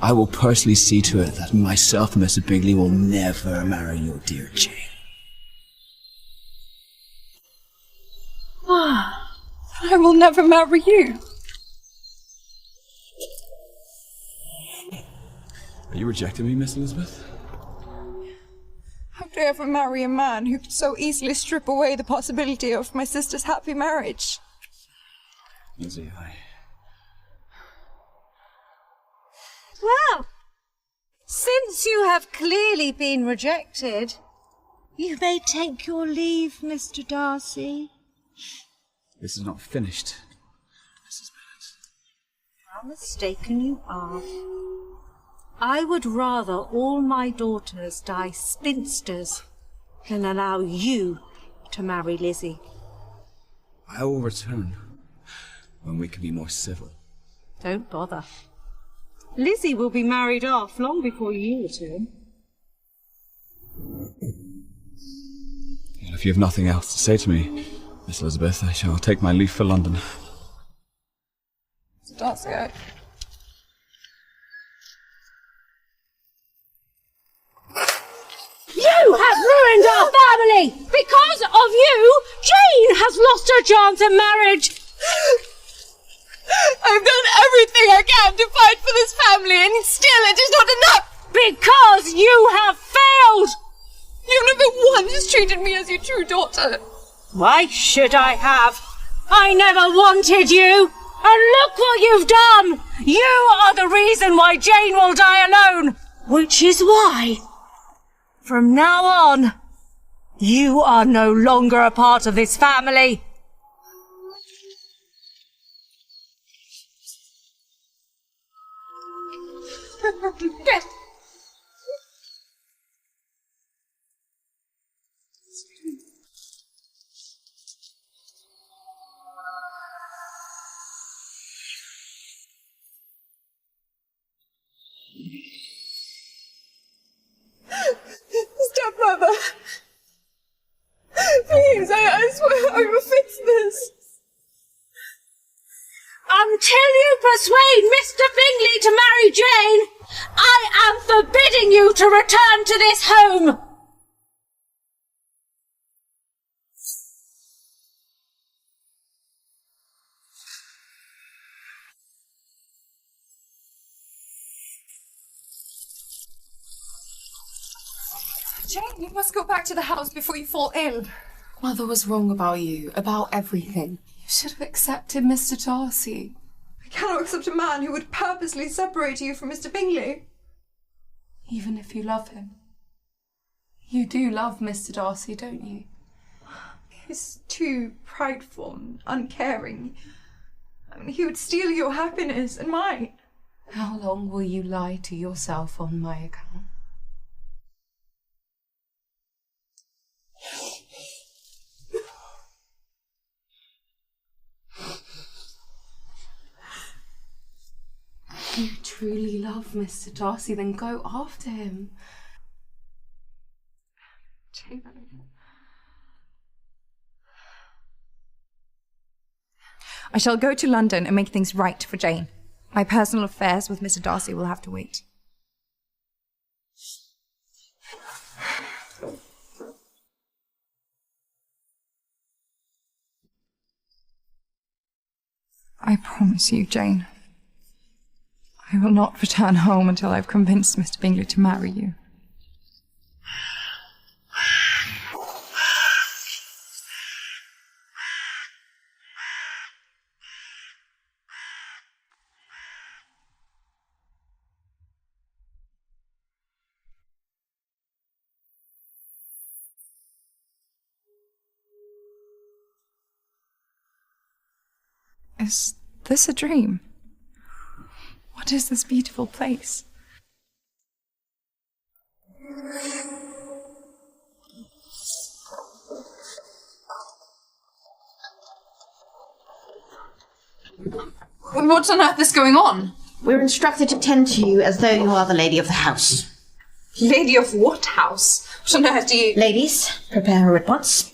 I will personally see to it that myself and Mr. Bingley will never marry your dear Jane. I will never marry you. Are you rejecting me, Miss Elizabeth? How could I ever marry a man who could so easily strip away the possibility of my sister's happy marriage? Lizzie, Well, since you have clearly been rejected, you may take your leave, Mr. Darcy. This is not finished, Mrs. Bennet. How mistaken you are. I would rather all my daughters die spinsters than allow you to marry Lizzie. I will return when we can be more civil. Don't bother. Lizzie will be married off long before you return. Well, if you have nothing else to say to me, Miss Elizabeth, I shall take my leave for London. Mr. Darcy, You have ruined our family! Because of you, Jane has lost her chance at marriage! I've done everything I can to fight for this family, and still it is not enough! Because you have failed! You never once treated me as your true daughter. Why should I have? I never wanted you! And look what you've done! You are the reason why Jane will die alone! Which is why, from now on, you are no longer a part of this family. Stepmother! Please, I swear I will fix this. persuade Mr. Bingley to marry Jane, I am forbidding you to return to this home! Jane, you must go back to the house before you fall ill. Mother was wrong about you, about everything. You should have accepted Mr. Darcy. I cannot accept a man who would purposely separate you from Mr. Bingley. Even if you love him. You do love Mr. Darcy, don't you? He's too prideful and uncaring. I mean, he would steal your happiness and mine. How long will you lie to yourself on my account? If you truly love Mr. Darcy, then go after him. I shall go to London and make things right for Jane. My personal affairs with Mr. Darcy will have to wait. I promise you, Jane, I will not return home until I've convinced Mr. Bingley to marry you. Is this a dream? What is this beautiful place? What on earth is going on? We're instructed to tend to you as though you are the lady of the house. Lady of what house? What on earth do you... Ladies, prepare her at once.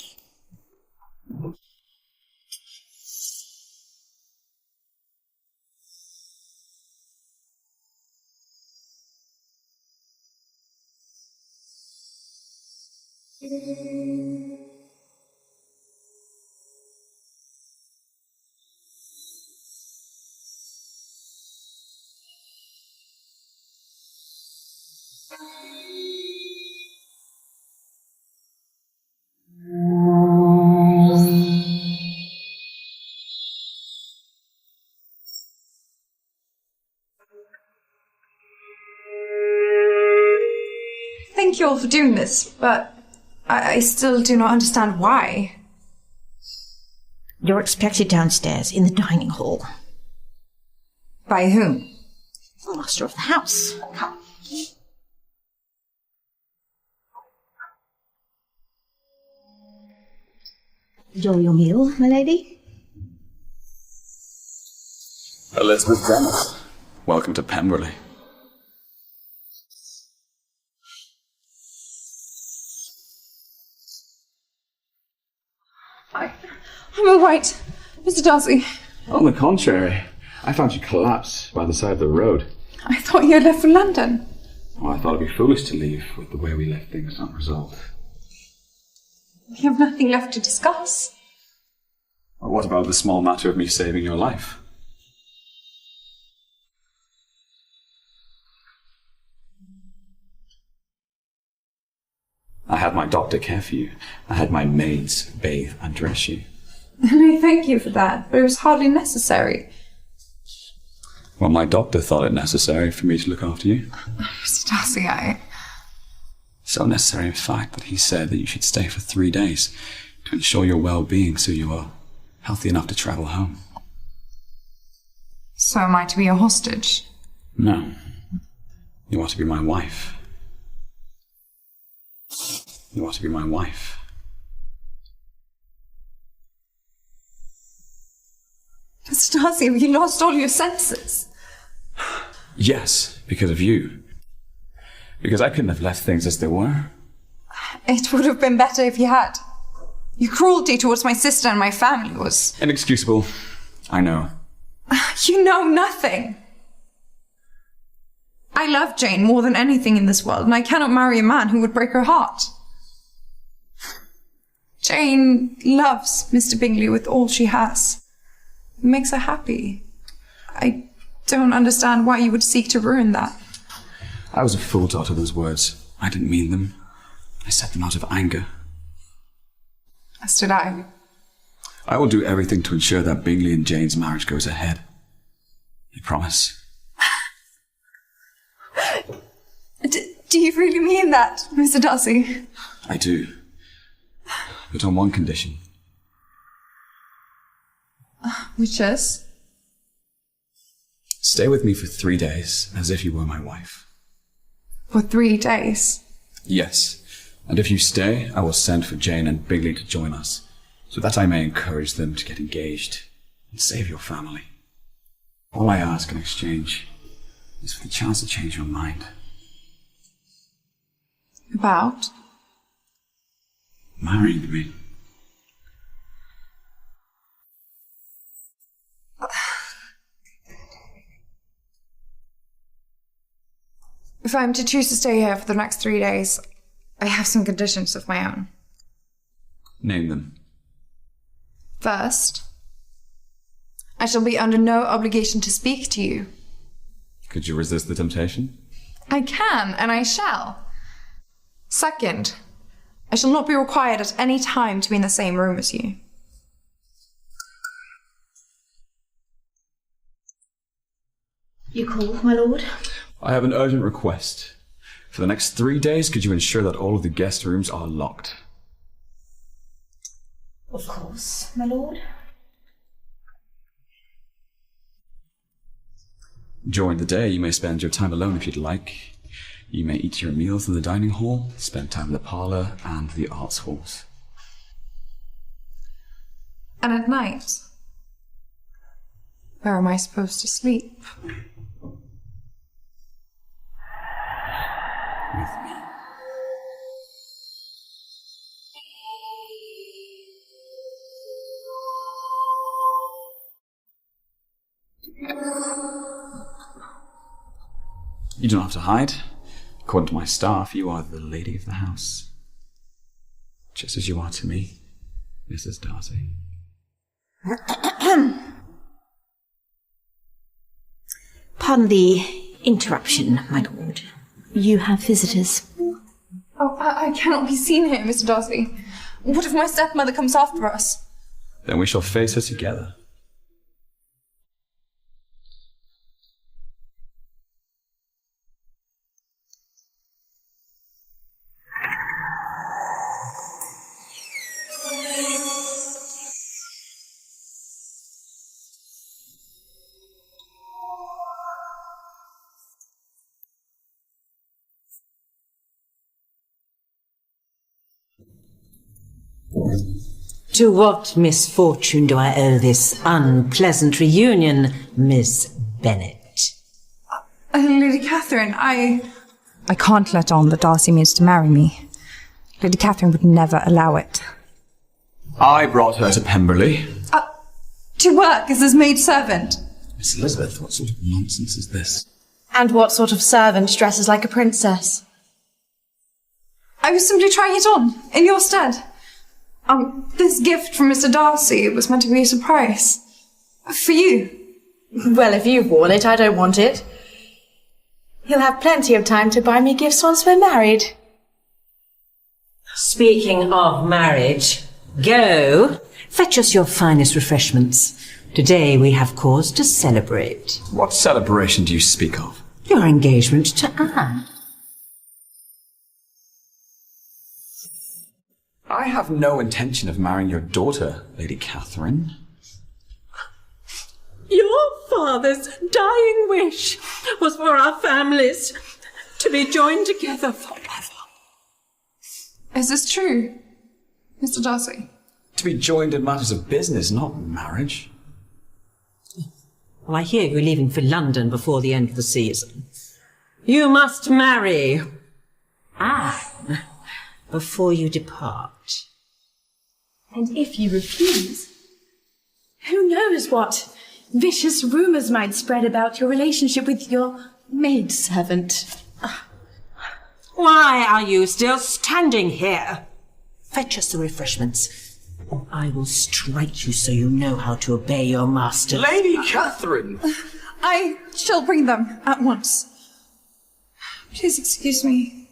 Thank you all for doing this, but I still do not understand why. You're expected downstairs in the dining hall. By whom? The master of the house. Come. Enjoy your meal, my lady. Elizabeth Bennet, welcome to Pemberley. I'm all right, Mr. Darcy. On the contrary, I found you collapsed by the side of the road. I thought you had left for London. Well, I thought it'd be foolish to leave with the way we left things unresolved. We have nothing left to discuss. Well, what about the small matter of me saving your life? I had my doctor care for you. I had my maids bathe and dress you. And I thank you for that, but it was hardly necessary. Well, my doctor thought it necessary for me to look after you. Mr. Darcy, So necessary, in fact, that he said that you should stay for 3 days to ensure your well-being so you are healthy enough to travel home. So am I to be a hostage? No. You are to be my wife. You are to be my wife. Mr. Darcy, you lost all your senses. Yes, because of you. Because I couldn't have left things as they were. It would have been better if you had. Your cruelty towards my sister and my family was... Inexcusable, I know. You know nothing. I love Jane more than anything in this world, and I cannot marry a man who would break her heart. Jane loves Mr. Bingley with all she has. It makes her happy. I don't understand why you would seek to ruin that. I was a fool to utter those words. I didn't mean them. I said them out of anger. As did I. I will do everything to ensure that Bingley and Jane's marriage goes ahead. I promise. Do you really mean that, Mr. Darcy? I do. But on one condition. Which is? Stay with me for 3 days, as if you were my wife. For 3 days? Yes. And if you stay, I will send for Jane and Bingley to join us, so that I may encourage them to get engaged and save your family. All I ask in exchange is for the chance to change your mind. About? Marrying me. If I'm to choose to stay here for the next 3 days, I have some conditions of my own. Name them. First, I shall be under no obligation to speak to you. Could you resist the temptation? I can, and I shall. Second, I shall not be required at any time to be in the same room as you. You call, my lord? I have an urgent request. For the next 3 days, could you ensure that all of the guest rooms are locked? Of course, my lord. During the day, you may spend your time alone if you'd like. You may eat your meals in the dining hall, spend time in the parlour and the arts halls. And at night, where am I supposed to sleep? With me. You don't have to hide. According to my staff, you are the lady of the house. Just as you are to me, Mrs. Darcy. Pardon the interruption, my lord. You have visitors. Oh, I cannot be seen here, Mr. Darcy. What if my stepmother comes after us? Then we shall face her together. To what misfortune do I owe this unpleasant reunion, Miss Bennet? Lady Catherine, I can't let on that Darcy means to marry me. Lady Catherine would never allow it. I brought her to Pemberley. To work as his maid servant. Miss Elizabeth, what sort of nonsense is this? And what sort of servant dresses like a princess? I was simply trying it on, in your stead. This gift from Mr. Darcy was meant to be a surprise. For you. Well, if you've worn it, I don't want it. He'll have plenty of time to buy me gifts once we're married. Speaking of marriage, go, fetch us your finest refreshments. Today we have cause to celebrate. What celebration do you speak of? Your engagement to Anne. I have no intention of marrying your daughter, Lady Catherine. Your father's dying wish was for our families to be joined together forever. Is this true, Mr. Darcy? To be joined in matters of business, not marriage. Well, I hear you're leaving for London before the end of the season. You must marry Anne before you depart. And if you refuse, who knows what vicious rumours might spread about your relationship with your maidservant. Why are you still standing here? Fetch us the refreshments. I will strike you so you know how to obey your master. Lady Catherine! I shall bring them at once. Please excuse me.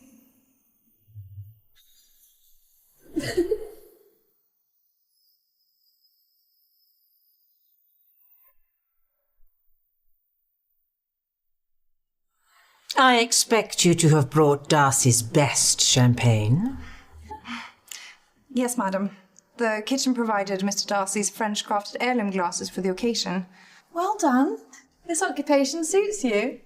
I expect you to have brought Darcy's best champagne. Yes, madam. The kitchen provided Mr. Darcy's French-crafted heirloom glasses for the occasion. Well done. This occupation suits you.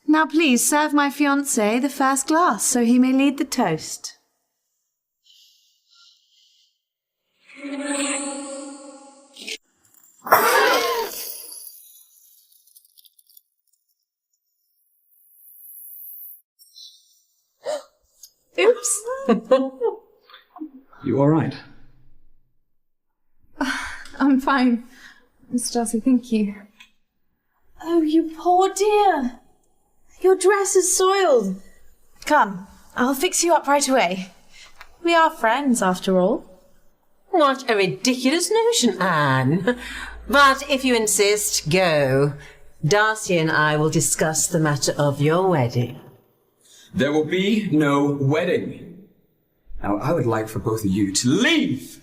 Now please serve my fiancé the first glass so he may lead the toast. Oops. You all right? I'm fine. Mr. Darcy, thank you. Oh, you poor dear. Your dress is soiled. Come, I'll fix you up right away. We are friends, after all. What a ridiculous notion, Anne. But if you insist, go. Darcy and I will discuss the matter of your wedding. There will be no wedding. Now, I would like for both of you to leave.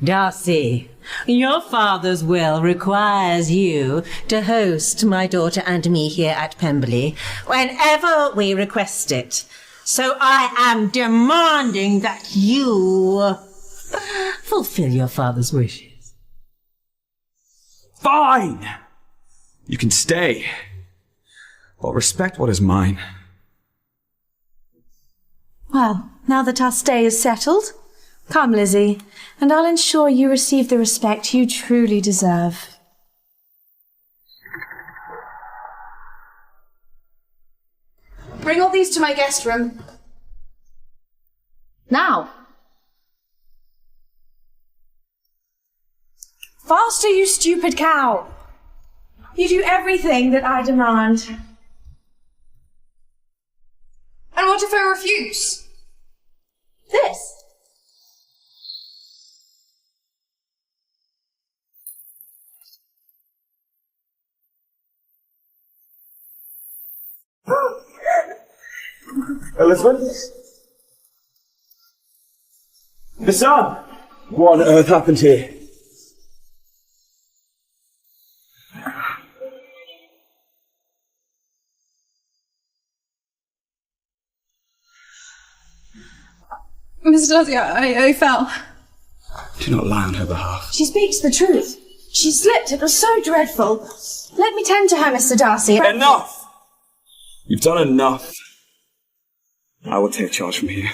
Darcy, your father's will requires you to host my daughter and me here at Pemberley whenever we request it. So I am demanding that you fulfill your father's wishes. Fine! You can stay. But respect what is mine. Well, now that our stay is settled, come, Lizzie, and I'll ensure you receive the respect you truly deserve. Bring all these to my guest room. Now. Faster, you stupid cow! You do everything that I demand. And what if I refuse? This. Elizabeth? The sun! What on earth happened here? Mr. Darcy, I fell. Do not lie on her behalf. She speaks the truth. She slipped. It was so dreadful. Let me tend to her, Mr. Darcy. Enough! You've done enough. I will take charge from here.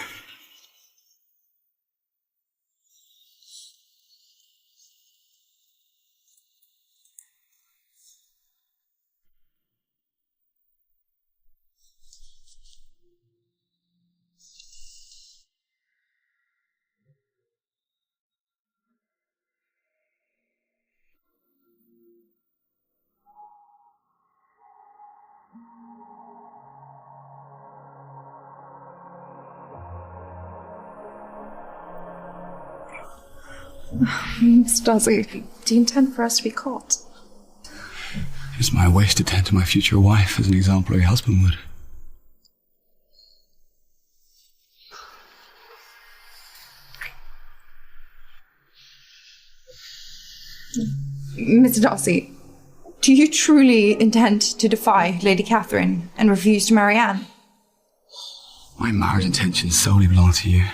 Mr. Darcy, do you intend for us to be caught? It's my wish to tend to my future wife as an exemplary husband would. Mr. Darcy, do you truly intend to defy Lady Catherine and refuse to marry Anne? My marriage intentions solely belong to you.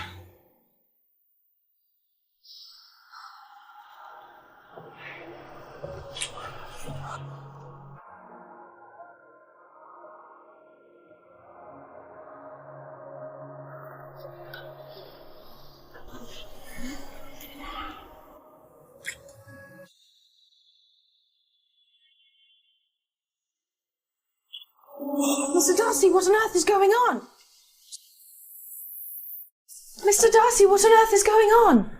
Mr. Darcy, what on earth is going on? Mr. Darcy, what on earth is going on?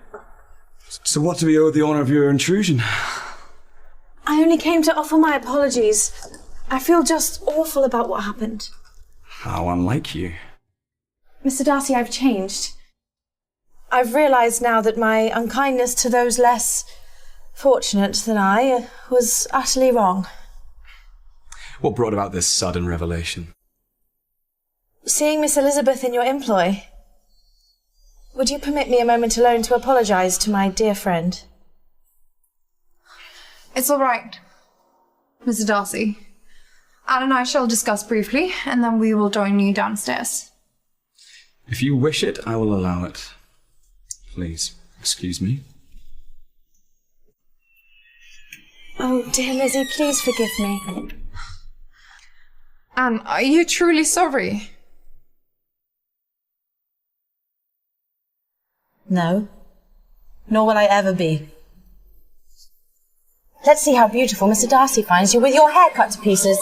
So what do we owe the honour of your intrusion? I only came to offer my apologies. I feel just awful about what happened. How unlike you. Mr. Darcy, I've changed. I've realised now that my unkindness to those less fortunate than I was utterly wrong. What brought about this sudden revelation? Seeing Miss Elizabeth in your employ. Would you permit me a moment alone to apologise to my dear friend? It's all right, Mr. Darcy. Anne and I shall discuss briefly, and then we will join you downstairs. If you wish it, I will allow it. Please, excuse me. Oh, dear Lizzie, please forgive me. Anne, are you truly sorry? No, nor will I ever be. Let's see how beautiful Mr. Darcy finds you with your hair cut to pieces.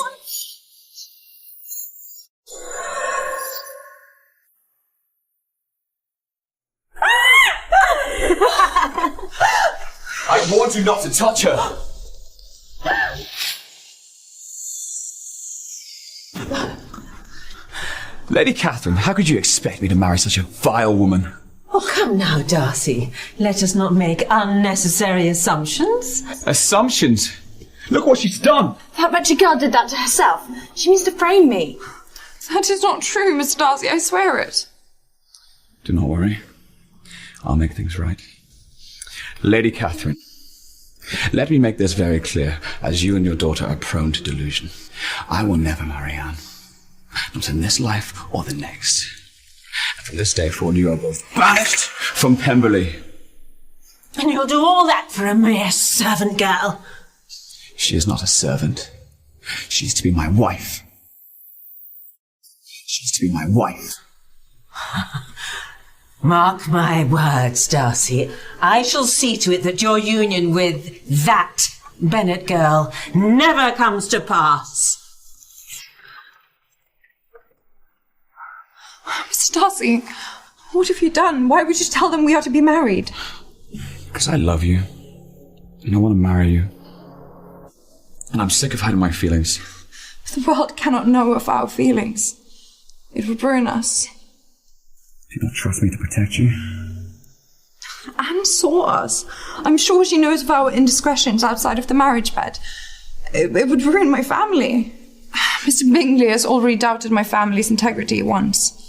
I warned you not to touch her! Lady Catherine, how could you expect me to marry such a vile woman? Oh, come now, Darcy. Let us not make unnecessary assumptions. Assumptions? Look what she's done! That wretched girl did that to herself. She means to frame me. That is not true, Mr. Darcy, I swear it. Do not worry. I'll make things right. Lady Catherine, let me make this very clear, as you and your daughter are prone to delusion. I will never marry Anne. Not in this life or the next. And from this day forward, you are both banished from Pemberley. And you'll do all that for a mere servant girl? She is not a servant. She's to be my wife. She's to be my wife. Mark my words, Darcy. I shall see to it that your union with that Bennet girl never comes to pass. Mr. Darcy, what have you done? Why would you tell them we are to be married? Because I love you. And I want to marry you. And I'm sick of hiding my feelings. The world cannot know of our feelings. It would ruin us. Do you not trust me to protect you? Anne saw us. I'm sure she knows of our indiscretions outside of the marriage bed. It would ruin my family. Mr. Bingley has already doubted my family's integrity once.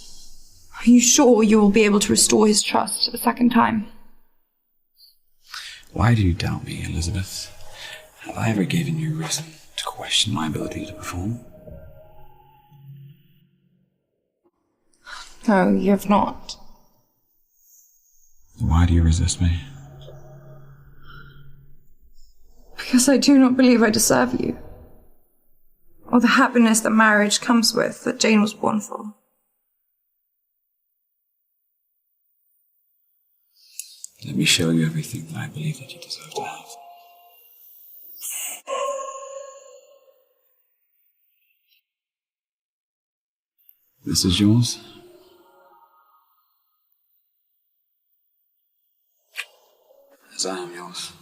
Are you sure you will be able to restore his trust a second time? Why do you doubt me, Elizabeth? Have I ever given you reason to question my ability to perform? No, you have not. Why do you resist me? Because I do not believe I deserve you. Or the happiness that marriage comes with, that Jane was born for. Let me show you everything that I believe that you deserve to have. This is yours. As I am yours.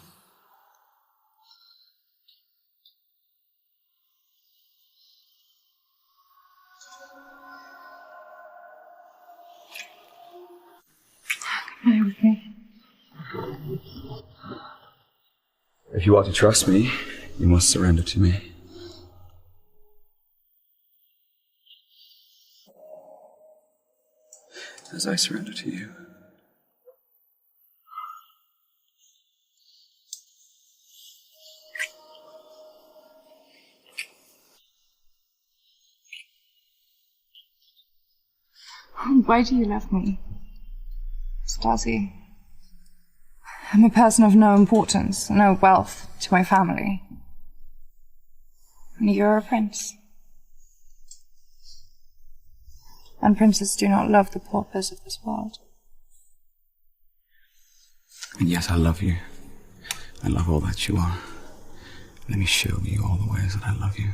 Come here with me. If you are to trust me, you must surrender to me. As I surrender to you. Why do you love me, Mr. Darcy? I'm a person of no importance, no wealth to my family. And you're a prince. And princes do not love the paupers of this world. And yet I love you. I love all that you are. Let me show you all the ways that I love you.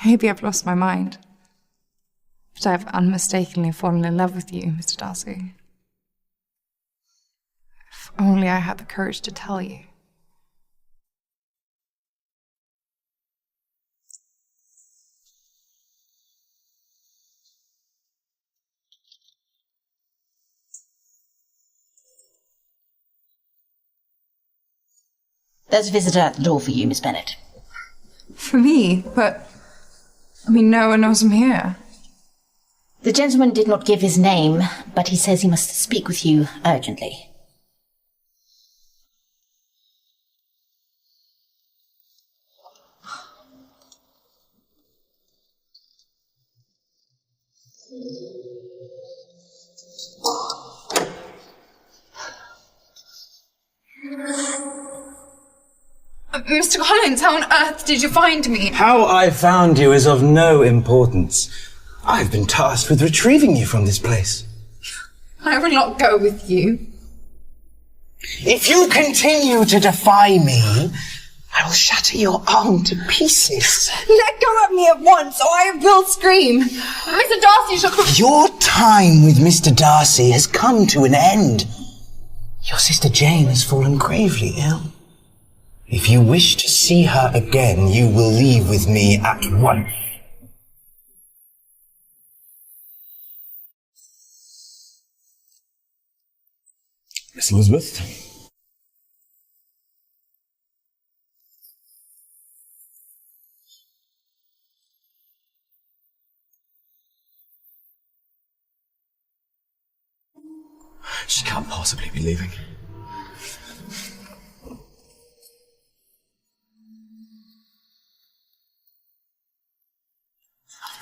Maybe I've lost my mind. But I've unmistakably fallen in love with you, Mr. Darcy. If only I had the courage to tell you. There's a visitor at the door for you, Miss Bennet. For me? But, no one knows I'm here. The gentleman did not give his name, but he says he must speak with you urgently. Mr. Collins, how on earth did you find me? How I found you is of no importance. I've been tasked with retrieving you from this place. I will not go with you. If you continue to defy me, I will shatter your arm to pieces. Let go of me at once, or I will scream. Mr. Darcy shall... Your time with Mr. Darcy has come to an end. Your sister Jane has fallen gravely ill. If you wish to see her again, you will leave with me at once. Miss Elizabeth? She can't possibly be leaving.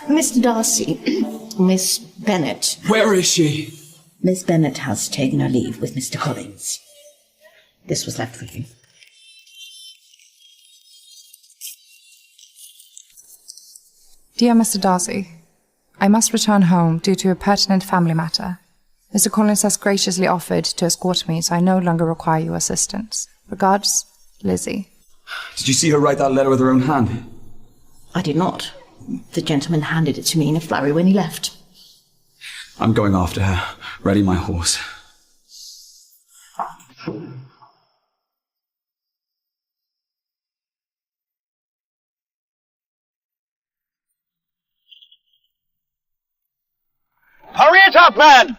Mr. Darcy, Miss Bennet. Where is she? Miss Bennet has taken her leave with Mr. Collins. This was left for you. Dear Mr. Darcy, I must return home due to a pertinent family matter. Mr. Collins has graciously offered to escort me, so I no longer require your assistance. Regards, Lizzie. Did you see her write that letter with her own hand? I did not. The gentleman handed it to me in a flurry when he left. I'm going after her. Ready my horse. Hurry it up, man!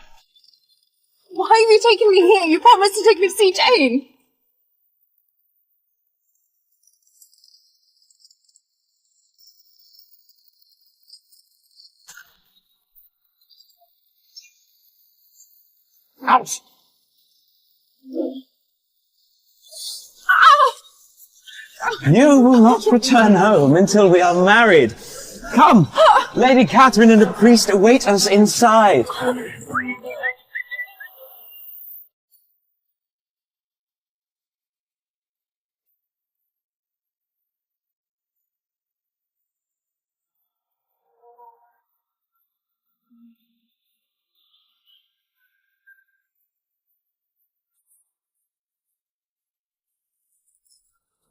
Why are you taking me here? You promised to take me to see Jane. Out! You will not return home until we are married. Come! Lady Catherine and the priest await us inside.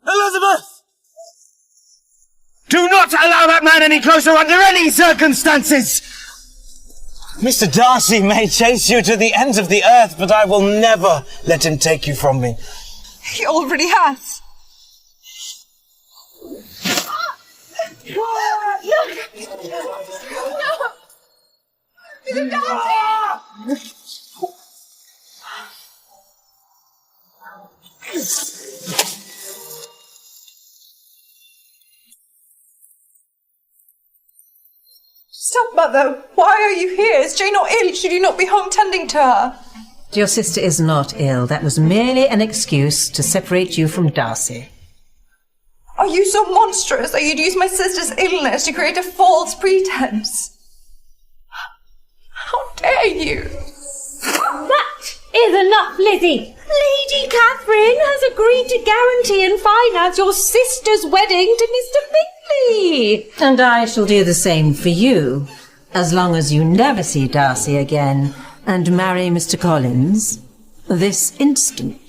Elizabeth! Do not allow that man any closer under any circumstances! Mr. Darcy may chase you to the ends of the earth, but I will never let him take you from me. He already has. Mr. Darcy! Stepmother, why are you here? Is Jane not ill? Should you not be home tending to her? Your sister is not ill. That was merely an excuse to separate you from Darcy. Are you so monstrous that you'd use my sister's illness to create a false pretense? How dare you? That is enough, Lizzie. Lady Catherine has agreed to guarantee and finance your sister's wedding to Mr. Bingley. And I shall do the same for you, as long as you never see Darcy again and marry Mr. Collins this instant.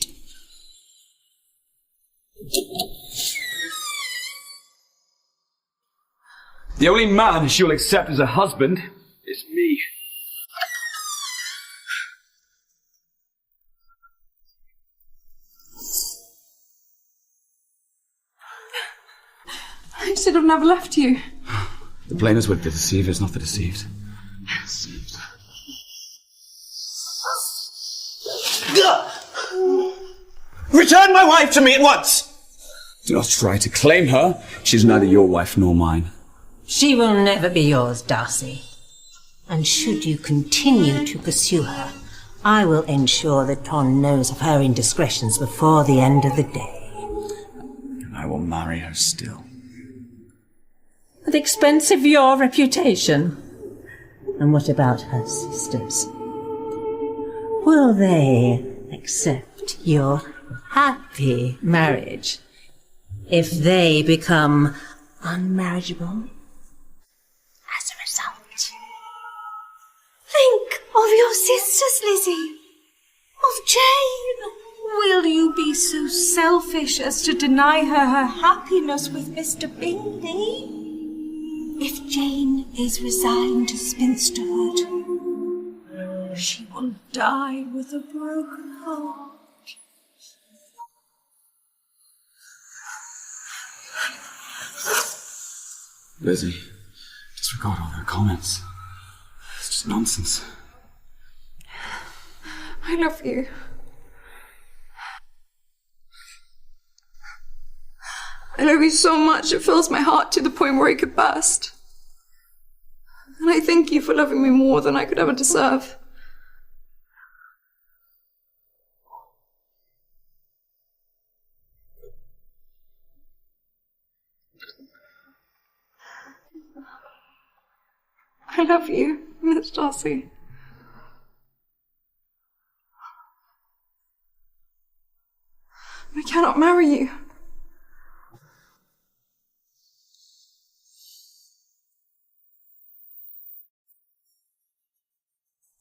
The only man she will accept as a husband is me. I should have never left you. The blame is with the deceivers, not the deceived. Return my wife to me at once! Do not try to claim her. She is neither your wife nor mine. She will never be yours, Darcy. And should you continue to pursue her, I will ensure that Ton knows of her indiscretions before the end of the day. And I will marry her still. At the expense of your reputation. And what about her sisters? Will they accept your happy marriage if they become unmarriageable as a result? Think of your sisters, Lizzie. Of Jane. Will you be so selfish as to deny her happiness with Mr. Bingley? If Jane is resigned to spinsterhood, she will die with a broken heart. Lizzie, disregard all their comments. It's just nonsense. I love you. I love you so much it fills my heart to the point where it could burst. And I thank you for loving me more than I could ever deserve. I love you, Miss Darcy. I cannot marry you.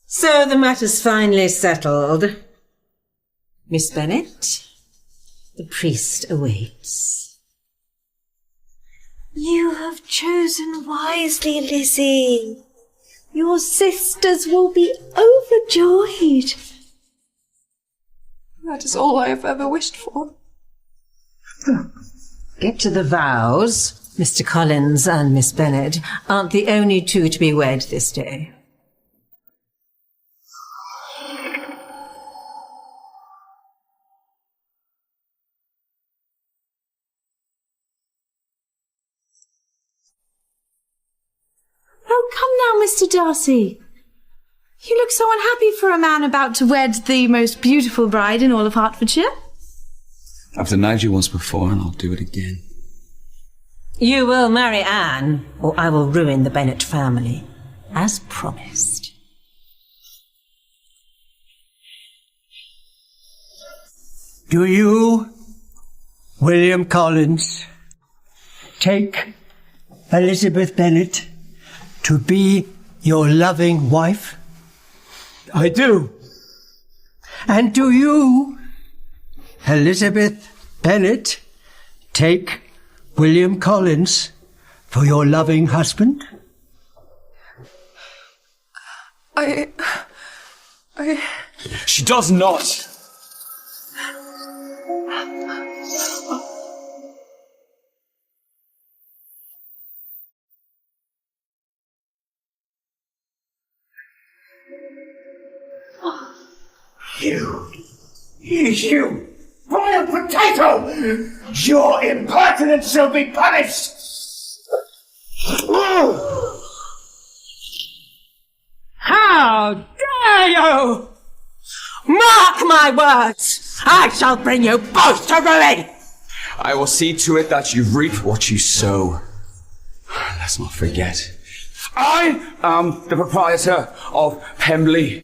So the matter's finally settled. Miss Bennet, the priest awaits. You have chosen wisely, Lizzie. Your sisters will be overjoyed. That is all I have ever wished for. Get to the vows. Mr. Collins and Miss Bennet aren't the only two to be wed this day. Oh, come now, Mr. Darcy. You look so unhappy for a man about to wed the most beautiful bride in all of Hertfordshire. I've denied you once before, and I'll do it again. You will marry Anne, or I will ruin the Bennet family, as promised. Do you, William Collins, take Elizabeth Bennet to be your loving wife? I do. And do you, Elizabeth Bennet, take William Collins for your loving husband? She does not. You boiled potato! Your impertinence shall be punished! How dare you! Mark my words! I shall bring you both to ruin! I will see to it that you reap what you sow. Let's not forget, I am the proprietor of Pemberley.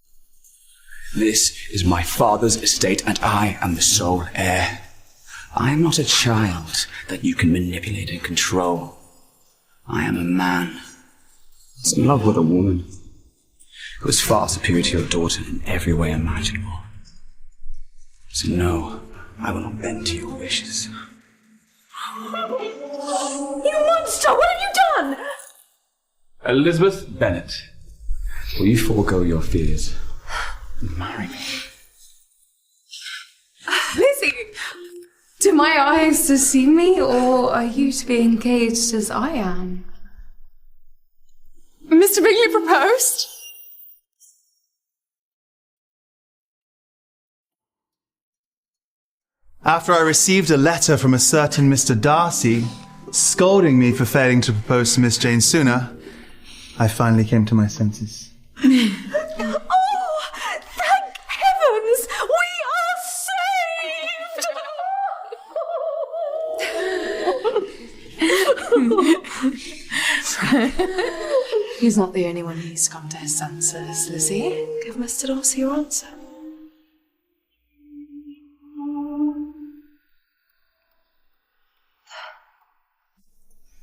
This is my father's estate, and I am the sole heir. I am not a child that you can manipulate and control. I am a man who's in love with a woman who is far superior to your daughter in every way imaginable. So no, I will not bend to your wishes. You monster! What have you done? Elizabeth Bennet, will you forego your fears and marry me? Lizzie! Do my eyes deceive me, or are you to be engaged as I am? Mr. Bingley proposed? After I received a letter from a certain Mr. Darcy, scolding me for failing to propose to Miss Jane sooner, I finally came to my senses. Oh, thank heavens! We are saved! He's not the only one who's come to his senses, Lizzie. Give Mr. Darcy your answer.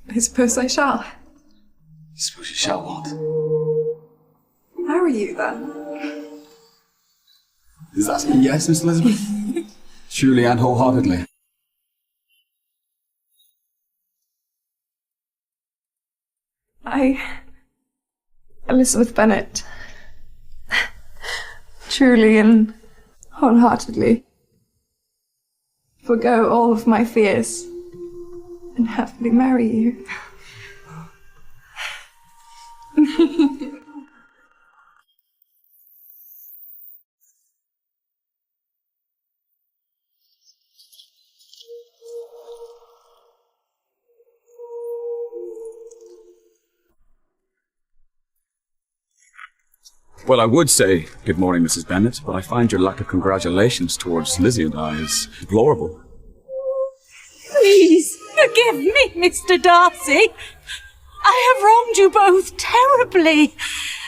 I suppose I shall. I suppose you shall what? Marry you, then. Is that a yes, Miss Elizabeth? Truly and wholeheartedly. Elizabeth Bennet, truly and wholeheartedly, forgo all of my fears and happily marry you. Well, I would say good morning, Mrs. Bennet, but I find your lack of congratulations towards Lizzie and I is deplorable. Please forgive me, Mr. Darcy. I have wronged you both terribly.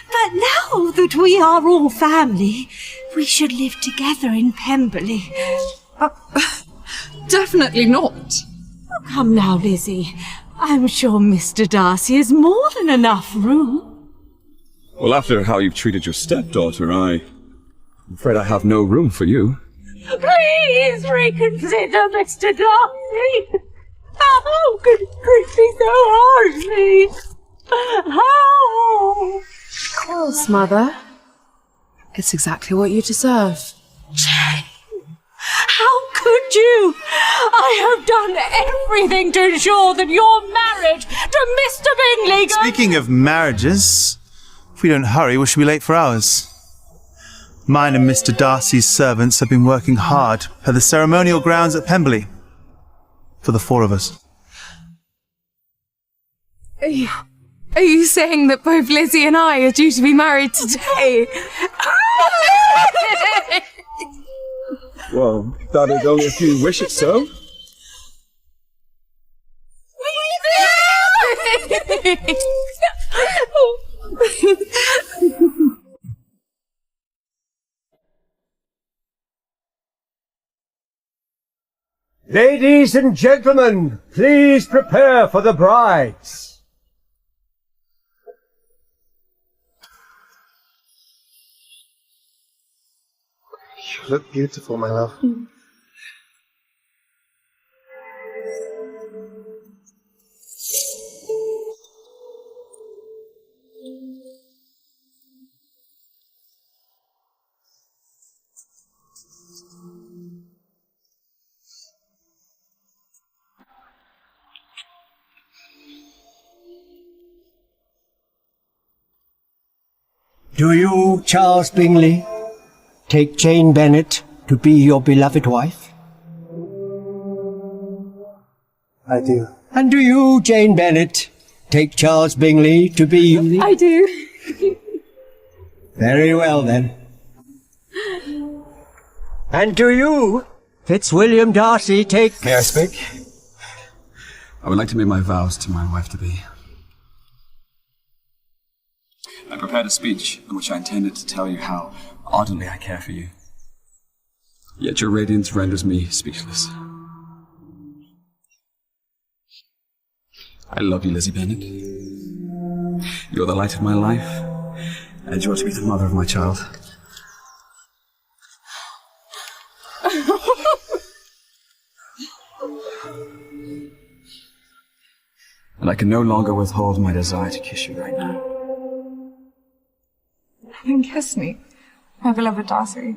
But now that we are all family, we should live together in Pemberley. Definitely not. Oh, come now, Lizzie. I'm sure Mr. Darcy has more than enough room. Well, after how you've treated your stepdaughter, I'm afraid I have no room for you. Please reconsider, Mr. Darcy. How could you treat me so harshly? How? Of course, Mother. It's exactly what you deserve. Jane, how could you? I have done everything to ensure that your marriage to Mr. Bingley goes... Speaking of marriages, if we don't hurry, we shall be late for ours. Mine and Mr. Darcy's servants have been working hard at the ceremonial grounds at Pemberley. For the four of us. Are you saying that both Lizzie and I are due to be married today? Well, that is only if you wish it so. Ladies and gentlemen, please prepare for the brides. You look beautiful, my love. Do you, Charles Bingley, take Jane Bennet to be your beloved wife? I do. And do you, Jane Bennet, take Charles Bingley to be... I do. Very well, then. And do you, Fitzwilliam Darcy, take... May I speak? I would like to make my vows to my wife-to-be. I prepared a speech in which I intended to tell you how ardently I care for you. Yet your radiance renders me speechless. I love you, Lizzie Bennet. You're the light of my life, and you are to be the mother of my child. And I can no longer withhold my desire to kiss you right now. kiss me, my beloved Darcy.